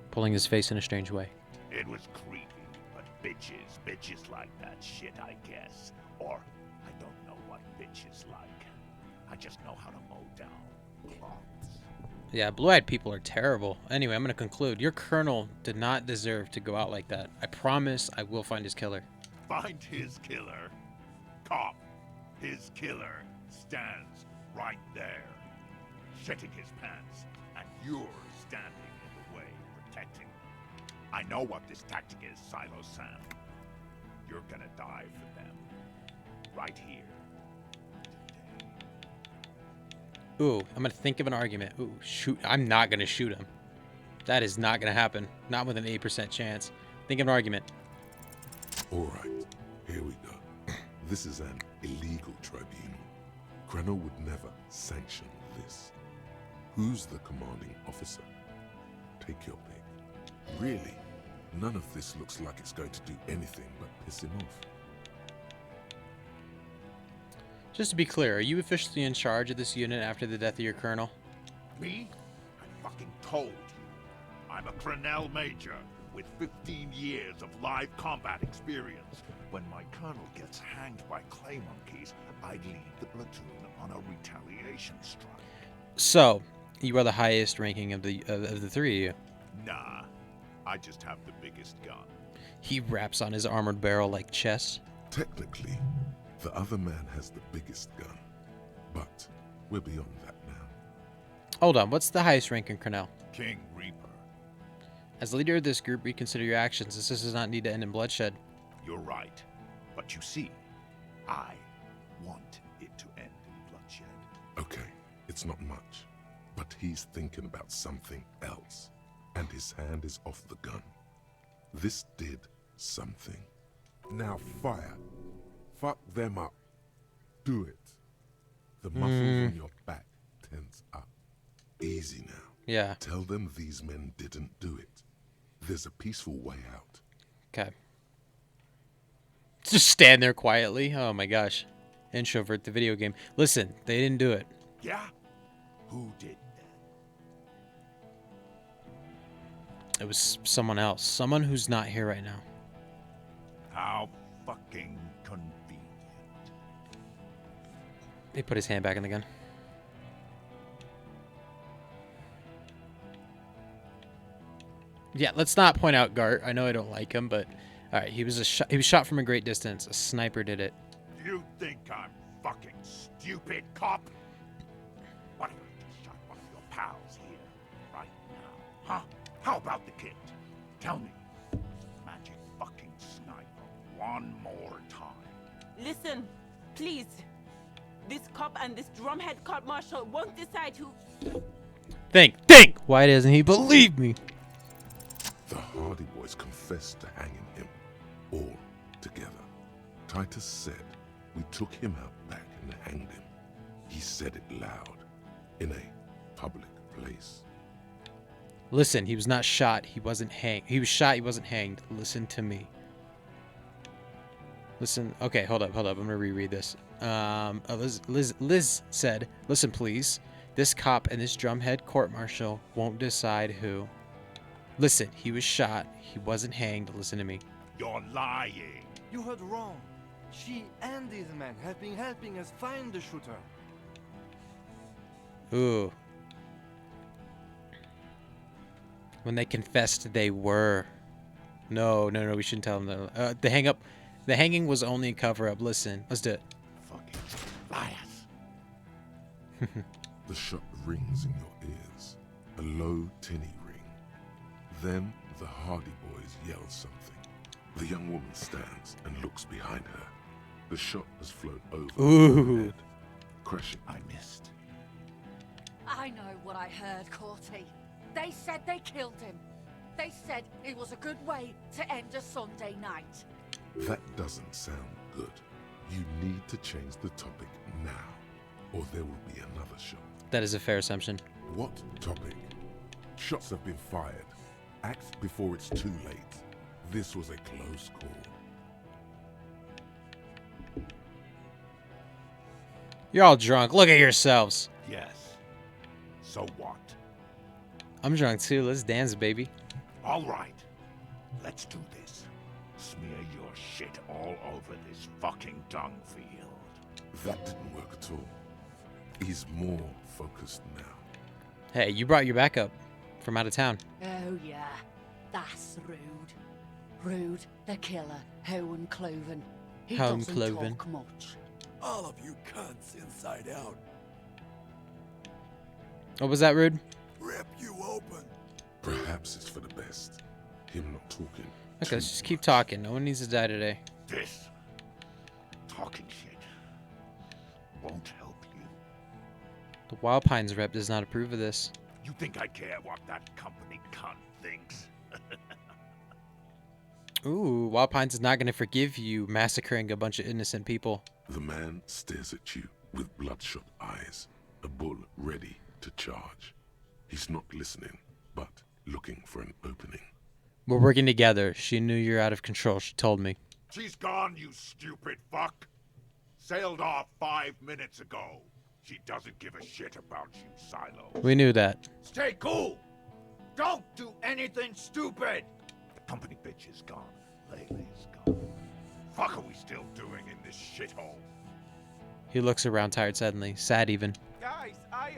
pulling his face in a strange way. It was creepy, but bitches like that shit, I guess. Or, I don't know what bitches like. I just know how to mow down cloths. Yeah, blue-eyed people are terrible. Anyway, I'm going to conclude. Your colonel did not deserve to go out like that. I promise I will find his killer. Find his killer. Cop. His killer stands right there, shitting his pants, and you're standing in the way, protecting him. I know what this tactic is, Silo Sam. You're gonna die for them. Right here. Ooh, I'm going to think of an argument. Ooh, shoot. I'm not going to shoot him. That is not going to happen. Not with an 8% chance. Think of an argument. All right, here we go. This is an illegal tribunal. Krenner would never sanction this. Who's the commanding officer? Take your pick. Really, none of this looks like it's going to do anything but piss him off. Just to be clear, are you officially in charge of this unit after the death of your colonel? Me? I fucking told you. I'm a Tribunal major with 15 years of live combat experience. When my colonel gets hanged by clay monkeys, I lead the platoon on a retaliation strike. So, you are the highest ranking of the three of you. Nah, I just have the biggest gun. He raps on his armored barrel like chess. Technically, the other man has the biggest gun, but we're beyond that now. Hold on, what's the highest rank in Cornell? King Reaper. As leader of this group, reconsider your actions. This does not need to end in bloodshed. You're right. But you see, I want it to end in bloodshed. Okay, it's not much, but he's thinking about something else, and his hand is off the gun. This did something. Now fire. Fuck them up. Do it. The muscles on your back tense up. Easy now. Yeah. Tell them these men didn't do it. There's a peaceful way out. Okay. Just stand there quietly. Oh my gosh. Introvert the video game. Listen, they didn't do it. Yeah? Who did that? It was someone else. Someone who's not here right now. How fucking convenient. He put his hand back in the gun. Yeah, let's not point out Gart. I know I don't like him, but all right, he was shot from a great distance. A sniper did it. You think I'm fucking stupid, cop? What if I just shot one of your pals here, right now? Huh? How about the kid? Tell me. Magic fucking sniper one more time. Listen, please. This cop and this drumhead cop marshal won't decide who... Think! Why doesn't he believe me? The Hardy Boys confessed to hanging him, all together. Titus said we took him out back and hanged him. He said it loud, in a public place. Listen, he was not shot. He wasn't hanged. He was shot. He wasn't hanged. Listen to me. Listen. Okay, hold up. I'm gonna reread this. Liz said, "Listen, please. This cop and this drumhead court-martial won't decide who. Listen, he was shot. He wasn't hanged. Listen to me." You're lying. You heard wrong. She and these men have been helping us find the shooter. Ooh. When they confessed they were. No, we shouldn't tell them that. The hanging was only a cover-up. Listen, let's do it. Fucking liars. The shot rings in your ears. A low, tinny ring. Then the Hardy Boys yell something. The young woman stands and looks behind her. The shot has flown over her head, crashing. I missed. I know what I heard, Corty. They said they killed him. They said it was a good way to end a Sunday night. That doesn't sound good. You need to change the topic now, or there will be another shot. That is a fair assumption. What topic? Shots have been fired. Act before it's too late. This was a close call. You're all drunk. Look at yourselves. Yes. So what? I'm drunk too. Let's dance, baby. All right. Let's do this. Smear your shit all over this fucking dung field. That didn't work at all. He's more focused now. Hey, you brought your backup from out of town. Oh yeah, that's rude. Rude, the killer, Home Cloven. He Home doesn't Cloven. talk much. All of you cunts inside out. What was that, Rude? Rip you open. Perhaps it's for the best. Him not talking. Okay, let's just keep talking. No one needs to die today. This talking shit won't help you. The Wild Pines rep does not approve of this. You think I care what that company cunt thinks? Ooh, Wild Pines is not going to forgive you massacring a bunch of innocent people. The man stares at you with bloodshot eyes, a bull ready to charge. He's not listening, but looking for an opening. We're working together. She knew you're out of control. She told me. She's gone, you stupid fuck. Sailed off 5 minutes ago. She doesn't give a shit about you, Silo. We knew that. Stay cool. Don't do anything stupid. The company bitch is gone. Lele's gone. Fuck are we still doing in this shithole? He looks around tired suddenly. Sad even. Guys, I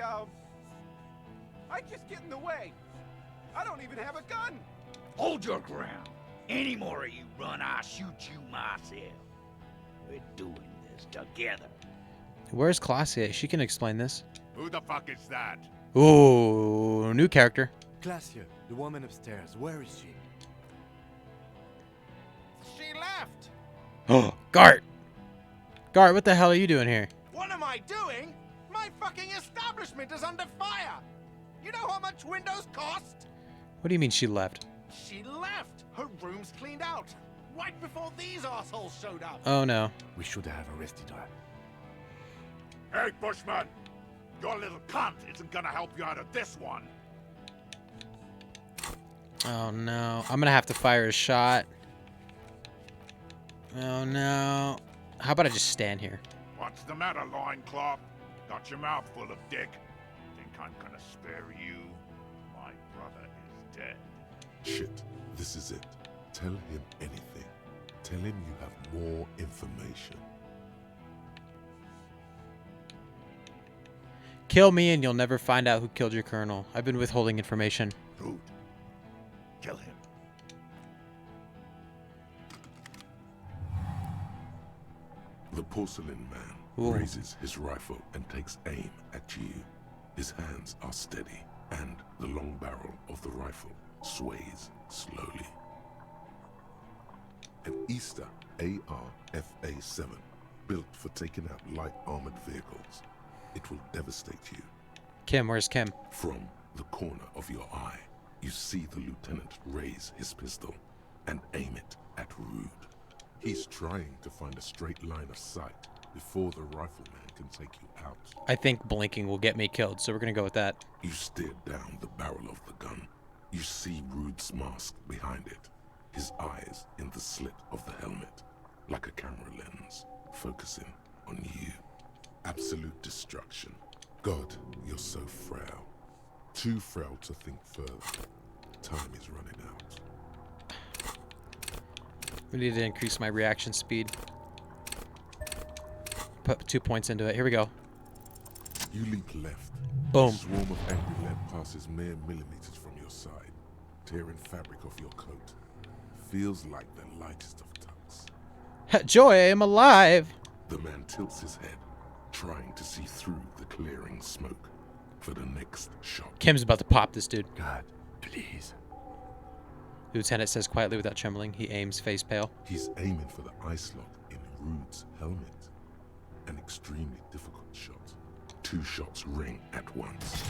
just get in the way. I don't even have a gun. Hold your ground. Any more of you run, I'll shoot you myself. We're doing this together. Where's Classia? She can explain this. Who the fuck is that? Ooh, new character. Classia, the woman upstairs, where is she? She left. Oh, Gart! Gart, what the hell are you doing here? What am I doing? My fucking establishment is under fire. You know how much windows cost? What do you mean she left? She left. Her room's cleaned out. Right before these assholes showed up. Oh no. We should have arrested her. Hey, Bushman! Your little cunt isn't gonna help you out of this one. Oh no. I'm gonna have to fire a shot. Oh no. How about I just stand here? What's the matter, loincloth? Got your mouth full of dick. Think I'm gonna spare you? My brother is dead. Shit, this is it. Tell him anything. Tell him you have more information. Kill me and you'll never find out who killed your colonel. I've been withholding information. Rude. Kill him. The porcelain man Ooh. raises his rifle and takes aim at you. His hands are steady, and the long barrel of the rifle sways slowly. An Easter AR-FA-7, built for taking out light armored vehicles. It will devastate you. Kim, where's Kim? From the corner of your eye, you see the lieutenant raise his pistol and aim it at Rude. He's trying to find a straight line of sight before the rifleman can take you out. I think blinking will get me killed, so we're gonna go with that. You stare down the barrel of the gun. You see Rude's mask behind it, his eyes in the slit of the helmet, like a camera lens, focusing on you. Absolute destruction. God, you're so frail. Too frail to think further. Time is running out. We need to increase my reaction speed. Put 2 points into it. Here we go. You leap left. Boom. A swarm of angry lead passes mere millimeters from your side. tearing fabric off your coat. Feels like the lightest of tucks. Joy, I am alive! The man tilts his head, trying to see through the clearing smoke for the next shot. Kim's about to pop this dude. God, please. The lieutenant says quietly without trembling. He aims face pale. He's aiming for the eye slot in Rude's helmet. An extremely difficult shot. 2 shots ring at once.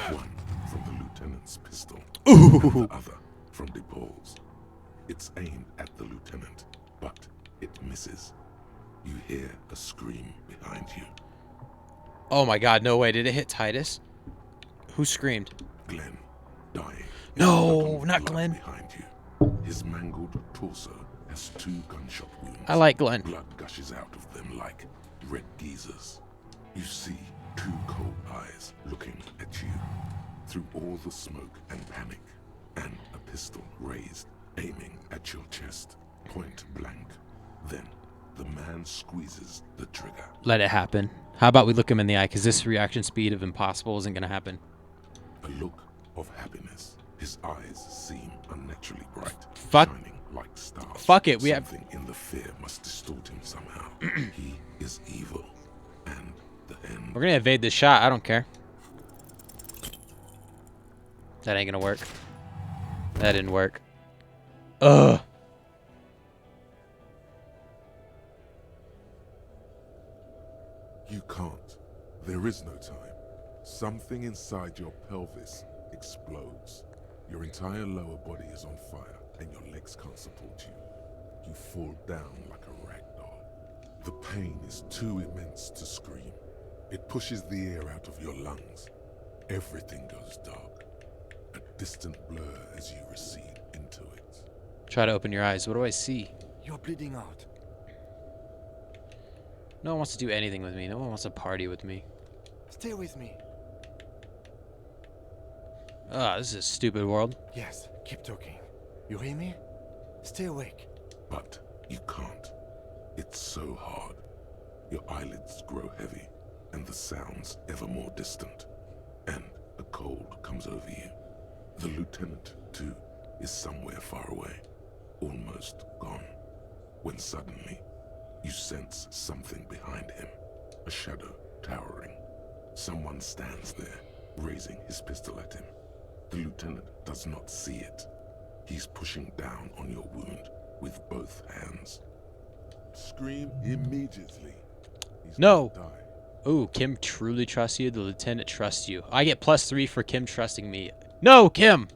One from the lieutenant's pistol, and the other from DePaul's. It's aimed at the lieutenant, but it misses. You hear a scream behind you. Oh my god, no way. Did it hit Titus? Who screamed? Glenn, dying. No, not Blood Glenn. behind you. His mangled torso has 2 gunshot wounds. I like Glenn. Blood gushes out of them like red geysers. You see 2 cold eyes looking at you through all the smoke and panic, and a pistol raised, aiming at your chest, point blank. Then the man squeezes the trigger. Let it happen. How about we look him in the eye, because this reaction speed of impossible isn't going to happen. A look of happiness. His eyes seem unnaturally bright, shining like stars. Fuck it, we Something in the fear must distort him somehow. He is evil, and the end. We're going to evade this shot. I don't care. That ain't going to work. That didn't work. Ugh. You can't. There is no time. Something inside your pelvis explodes. Your entire lower body is on fire, and your legs can't support you. You fall down like a rag doll. The pain is too immense to scream. It pushes the air out of your lungs. Everything goes dark. A distant blur as you recede into it. Try to open your eyes. What do I see? You're bleeding out. No one wants to do anything with me. No one wants to party with me. Stay with me. Ah, this is a stupid world. Yes, keep talking. You hear me? Stay awake. But you can't. It's so hard. Your eyelids grow heavy, and the sounds ever more distant. And a cold comes over you. The lieutenant, too, is somewhere far away, almost gone. When suddenly, you sense something behind him, a shadow towering. Someone stands there, raising his pistol at him. The lieutenant does not see it. He's pushing down on your wound with both hands. Scream immediately. He's No. gonna die. Ooh, Kim truly trusts you. The lieutenant trusts you. I get +3 for Kim trusting me. No, Kim!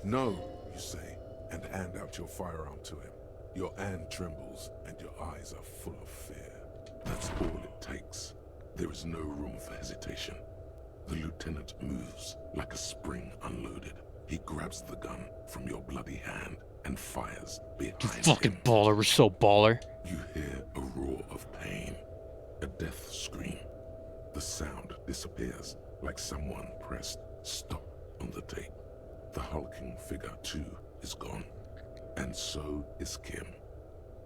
No, you say, and hand out your firearm to him. Your hand trembles, and your eyes are full of fear. That's all it takes. There is no room for hesitation. The lieutenant moves like a spring unloaded. He grabs the gun from your bloody hand and fires behind Fucking him. baller. We're so baller. You hear a roar of pain, a death scream. The sound disappears like someone pressed stop on the tape. The hulking figure, too, is gone. And so is Kim.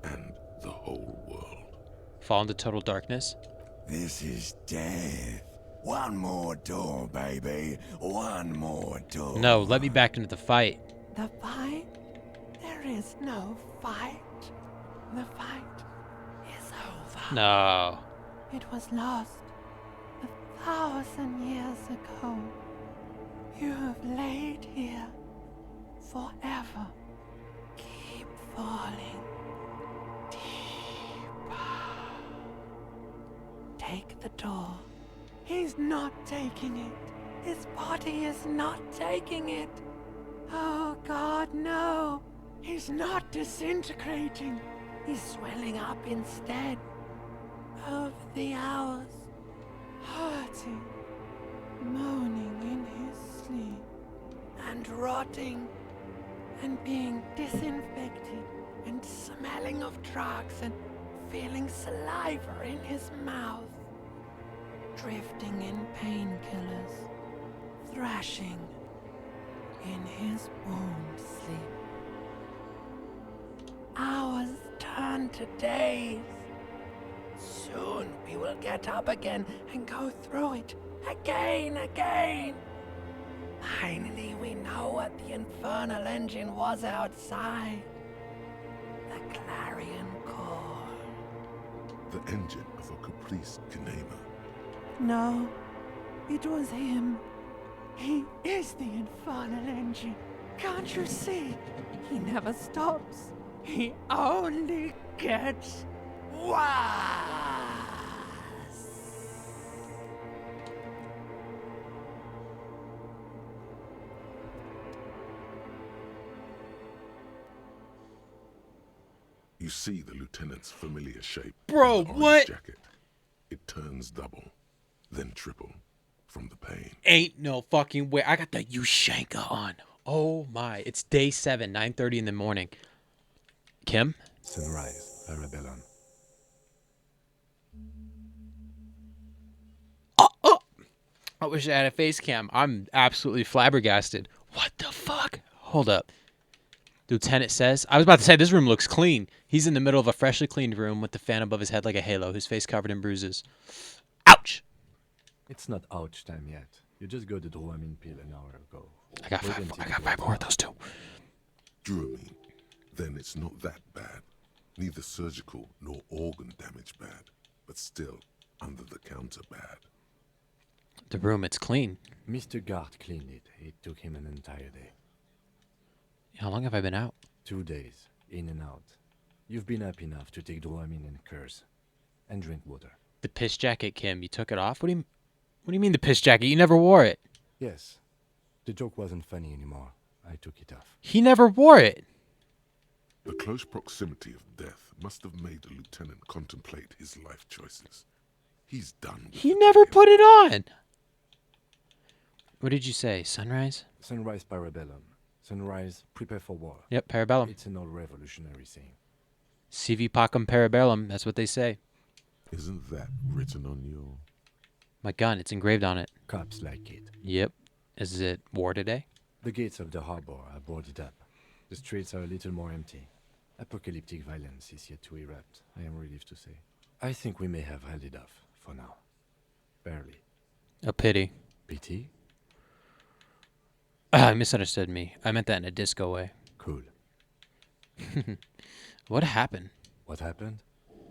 And the whole world. Fall into total darkness. This is death. One more door, baby. One more door. No, let me back into the fight. The fight? There is no fight. The fight is over. No. It was lost 1,000 years ago. You have laid here forever. Keep falling deeper. Take the door. He's not taking it. His body is not taking it. Oh God, no. He's not disintegrating. He's swelling up instead. Over the hours, hurting, moaning in his sleep, and rotting, and being disinfected, and smelling of drugs, and feeling saliva in his mouth. Drifting in painkillers, thrashing in his wound sleep. Hours turn to days. Soon we will get up again and go through it again. Finally, we know what the infernal engine was outside. The clarion call. The engine of a Caprice Kinema. No, it was him. He is the infernal engine. Can't you see? He never stops. He only gets worse. You see the lieutenant's familiar shape. Bro, in the orange what? Jacket. It turns double, then triple from the pain. Ain't no fucking way. I got the Ushanka on. Oh my. It's day 7, 9:30 in the morning. Kim? Sunrise, Parabellum. I wish I had a face cam. I'm absolutely flabbergasted. What the fuck? Hold up. Lieutenant says, I was about to say, this room looks clean. He's in the middle of a freshly cleaned room with the fan above his head like a halo, his face covered in bruises. Ouch! It's not ouch time yet. You just got the Dramamine pill an hour ago. I got five more of those too. Dramamine. Then it's not that bad. Neither surgical nor organ damage bad, but still under the counter bad. The room, it's clean. Mr. Gart cleaned it. It took him an entire day. How long have I been out? 2 days, in and out. You've been up enough to take Dramamine and curse. And drink water. The piss jacket, Kim. You took it off? What do you mean the piss jacket? You never wore it. Yes. The joke wasn't funny anymore. I took it off. He never wore it. The close proximity of death must have made the lieutenant contemplate his life choices. He's done with He never put it on. What did you say? Sunrise? Sunrise Parabellum. Sunrise, prepare for war. Yep, Parabellum. It's an old revolutionary saying. Civi pacem Parabellum. That's what they say. Isn't that written on your... My gun, it's engraved on it. Cops like it. Yep. Is it war today? The gates of the harbor are boarded up. The streets are a little more empty. Apocalyptic violence is yet to erupt, I am relieved to say. I think we may have held it off, for now. Barely. A pity. Pity? Misunderstood me. I meant that in a disco way. Cool. What happened? What happened?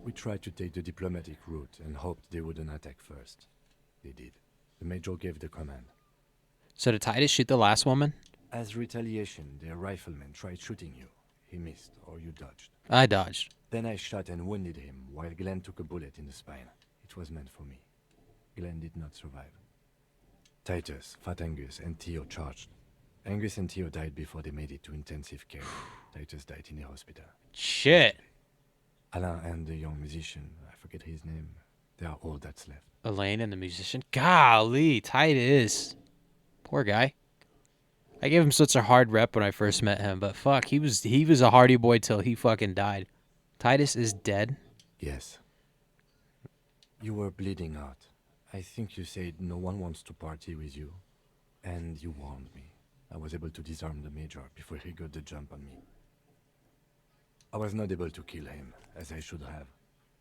We tried to take the diplomatic route and hoped they wouldn't attack first. They did. The major gave the command. So did Titus shoot the last woman? As retaliation, their rifleman tried shooting you. He missed, or you dodged. I dodged. Then I shot and wounded him, while Glenn took a bullet in the spine. It was meant for me. Glenn did not survive. Titus, Fat Angus, and Theo charged. Angus and Theo died before they made it to intensive care. Titus died in a hospital. Shit. Alain and the young musician, I forget his name. They are all that's left. Elaine and the musician? Golly, Titus. Poor guy. I gave him such a hard rep when I first met him, but fuck, he was a hardy boy till he fucking died. Titus is dead? Yes. You were bleeding out. I think you said no one wants to party with you. And you warned me. I was able to disarm the major before he got the jump on me. I was not able to kill him, as I should have.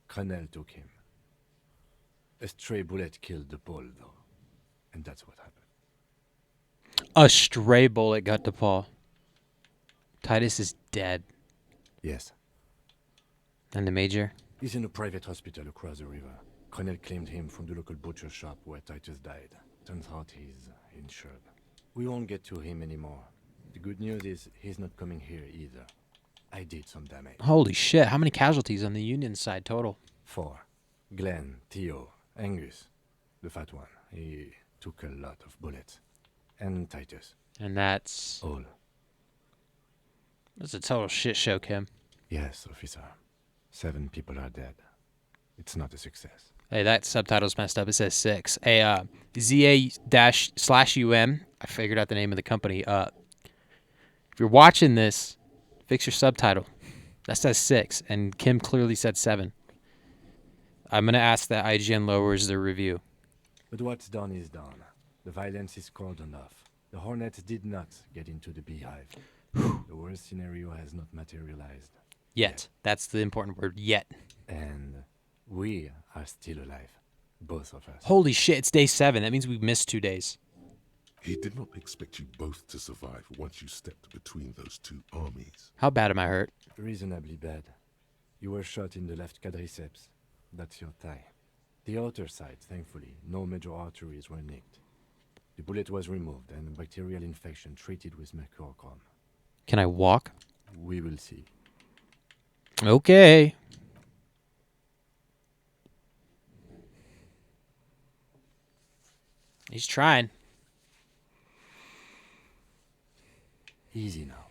Crenel took him. A stray bullet killed the Paul, though. And that's what happened. A stray bullet got to Paul. Titus is dead. Yes. And the major? He's in a private hospital across the river. Crenel claimed him from the local butcher shop where Titus died. Turns out he's insured. We won't get to him anymore. The good news is he's not coming here either. I did some damage. Holy shit, how many casualties on the Union side total? 4. Glenn, Theo, Angus. The fat one. He took a lot of bullets. And Titus. And that's... all. That's a total shit show, Kim. Yes, officer. 7 people are dead. It's not a success. Hey, that subtitle's messed up. It says 6. Hey, ZA-/UM. I figured out the name of the company. If you're watching this, fix your subtitle. That says 6, and Kim clearly said 7. I'm going to ask that IGN lowers the review. But what's done is done. The violence is cordoned off. The Hornets did not get into the beehive. The worst scenario has not materialized. Yet. That's the important word, yet. And we are still alive. Both of us. Holy shit, it's day 7. That means we missed 2 days. He did not expect you both to survive once you stepped between those two armies. How bad am I hurt? Reasonably bad. You were shot in the left quadriceps. That's your thigh. The outer side, thankfully, no major arteries were nicked. The bullet was removed and a bacterial infection treated with mercurochrome. Can I walk? We will see. Okay. He's trying. Easy now.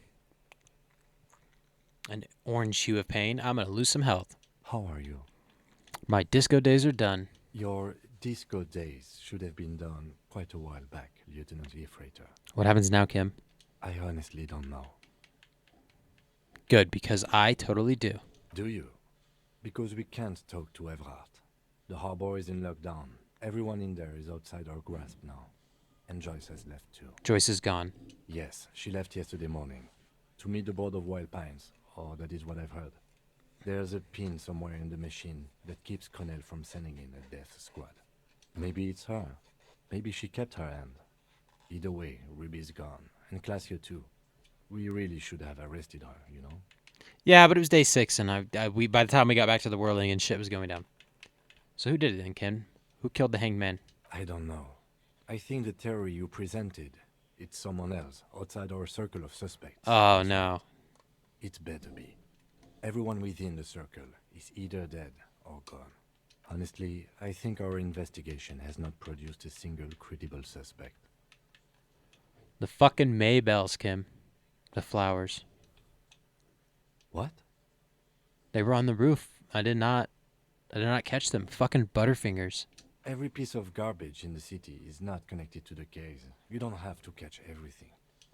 An orange hue of pain. I'm gonna lose some health. How are you? My disco days are done. Your disco days should have been done quite a while back, Lieutenant Gefreiter. What happens now, Kim? I honestly don't know. Good, because I totally do. Do you? Because we can't talk to Everard. The harbor is in lockdown. Everyone in there is outside our grasp now. And Joyce has left too. Joyce is gone. Yes, she left yesterday morning. To meet the board of Wild Pines, or that is what I've heard. There's a pin somewhere in the machine that keeps Connell from sending in a death squad. Maybe it's her. Maybe she kept her hand. Either way, Ruby's gone. And Classio too. We really should have arrested her, you know? Yeah, but it was day 6, and we by the time we got back to the whirling and shit was going down. So who did it then, Ken? Who killed the hanged man? I don't know. I think the theory you presented, it's someone else, outside our circle of suspects. Oh, no. It better be. Everyone within the circle is either dead or gone. Honestly, I think our investigation has not produced a single credible suspect. The fucking Maybells, Kim. The flowers. What? They were on the roof. I did not catch them. Fucking Butterfingers. Every piece of garbage in the city is not connected to the case. You don't have to catch everything.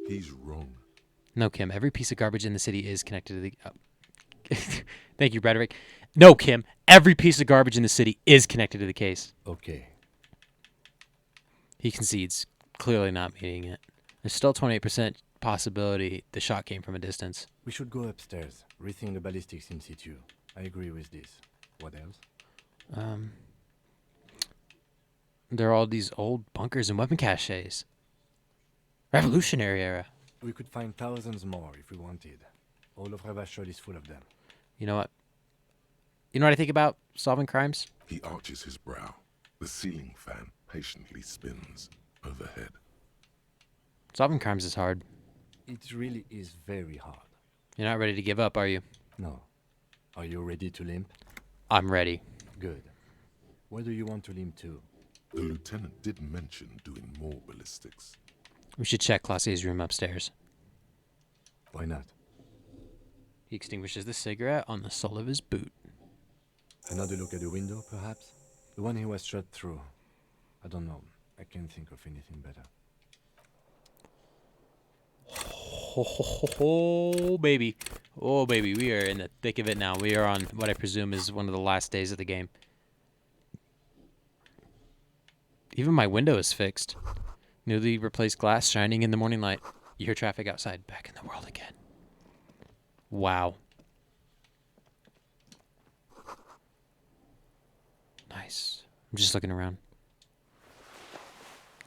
He's wrong. No, Kim. Every piece of garbage in the city is connected to the... Thank you, Braderick. No, Kim. Every piece of garbage in the city is connected to the case. Okay. He concedes. Clearly not meeting it. There's still 28% possibility the shot came from a distance. We should go upstairs. Rethink the ballistics in situ. I agree with this. What else? There are all these old bunkers and weapon caches. Revolutionary era. We could find thousands more if we wanted. All of Revachol is full of them. You know what? You know what I think about solving crimes? He arches his brow. The ceiling fan patiently spins overhead. Solving crimes is hard. It really is very hard. You're not ready to give up, are you? No. Are you ready to limp? I'm ready. Good. Where do you want to limp to? The lieutenant did mention doing more ballistics. We should check Classier's room upstairs. Why not? He extinguishes the cigarette on the sole of his boot. Another look at the window, perhaps? The one he was shot through. I don't know. I can't think of anything better. Oh, baby. Oh, baby. We are in the thick of it now. We are on what I presume is one of the last days of the game. Even my window is fixed. Newly replaced glass shining in the morning light. You hear traffic outside. Back in the world again. Wow. Nice. I'm just looking around.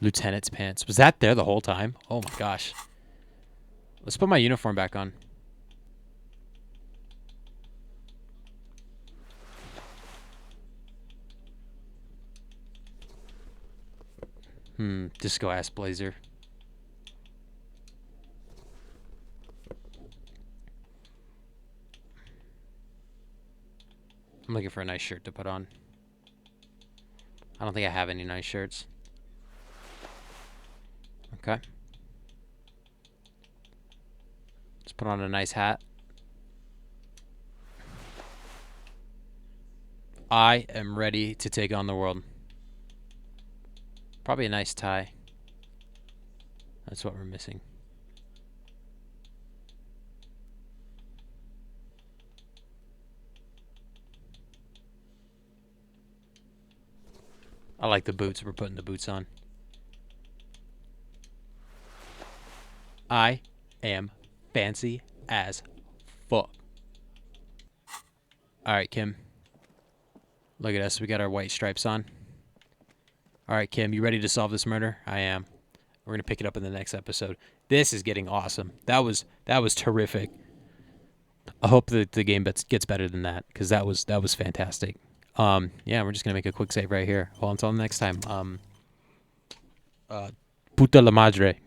Lieutenant's pants. Was that there the whole time? Oh my gosh. Let's put my uniform back on. Disco ass blazer. I'm looking for a nice shirt to put on. I don't think I have any nice shirts. Okay. Let's put on a nice hat. I am ready to take on the world. Probably a nice tie. That's what we're missing. I like the boots. We're putting the boots on. I am fancy as fuck. Alright, Kim. Look at us. We got our white stripes on. Alright, Kim. You ready to solve this murder? I am. We're gonna pick it up in the next episode. This is getting awesome. That was terrific. I hope that the game gets better than that, because that was fantastic. Yeah, we're just gonna make a quick save right here. Well, until next time. Puta la madre.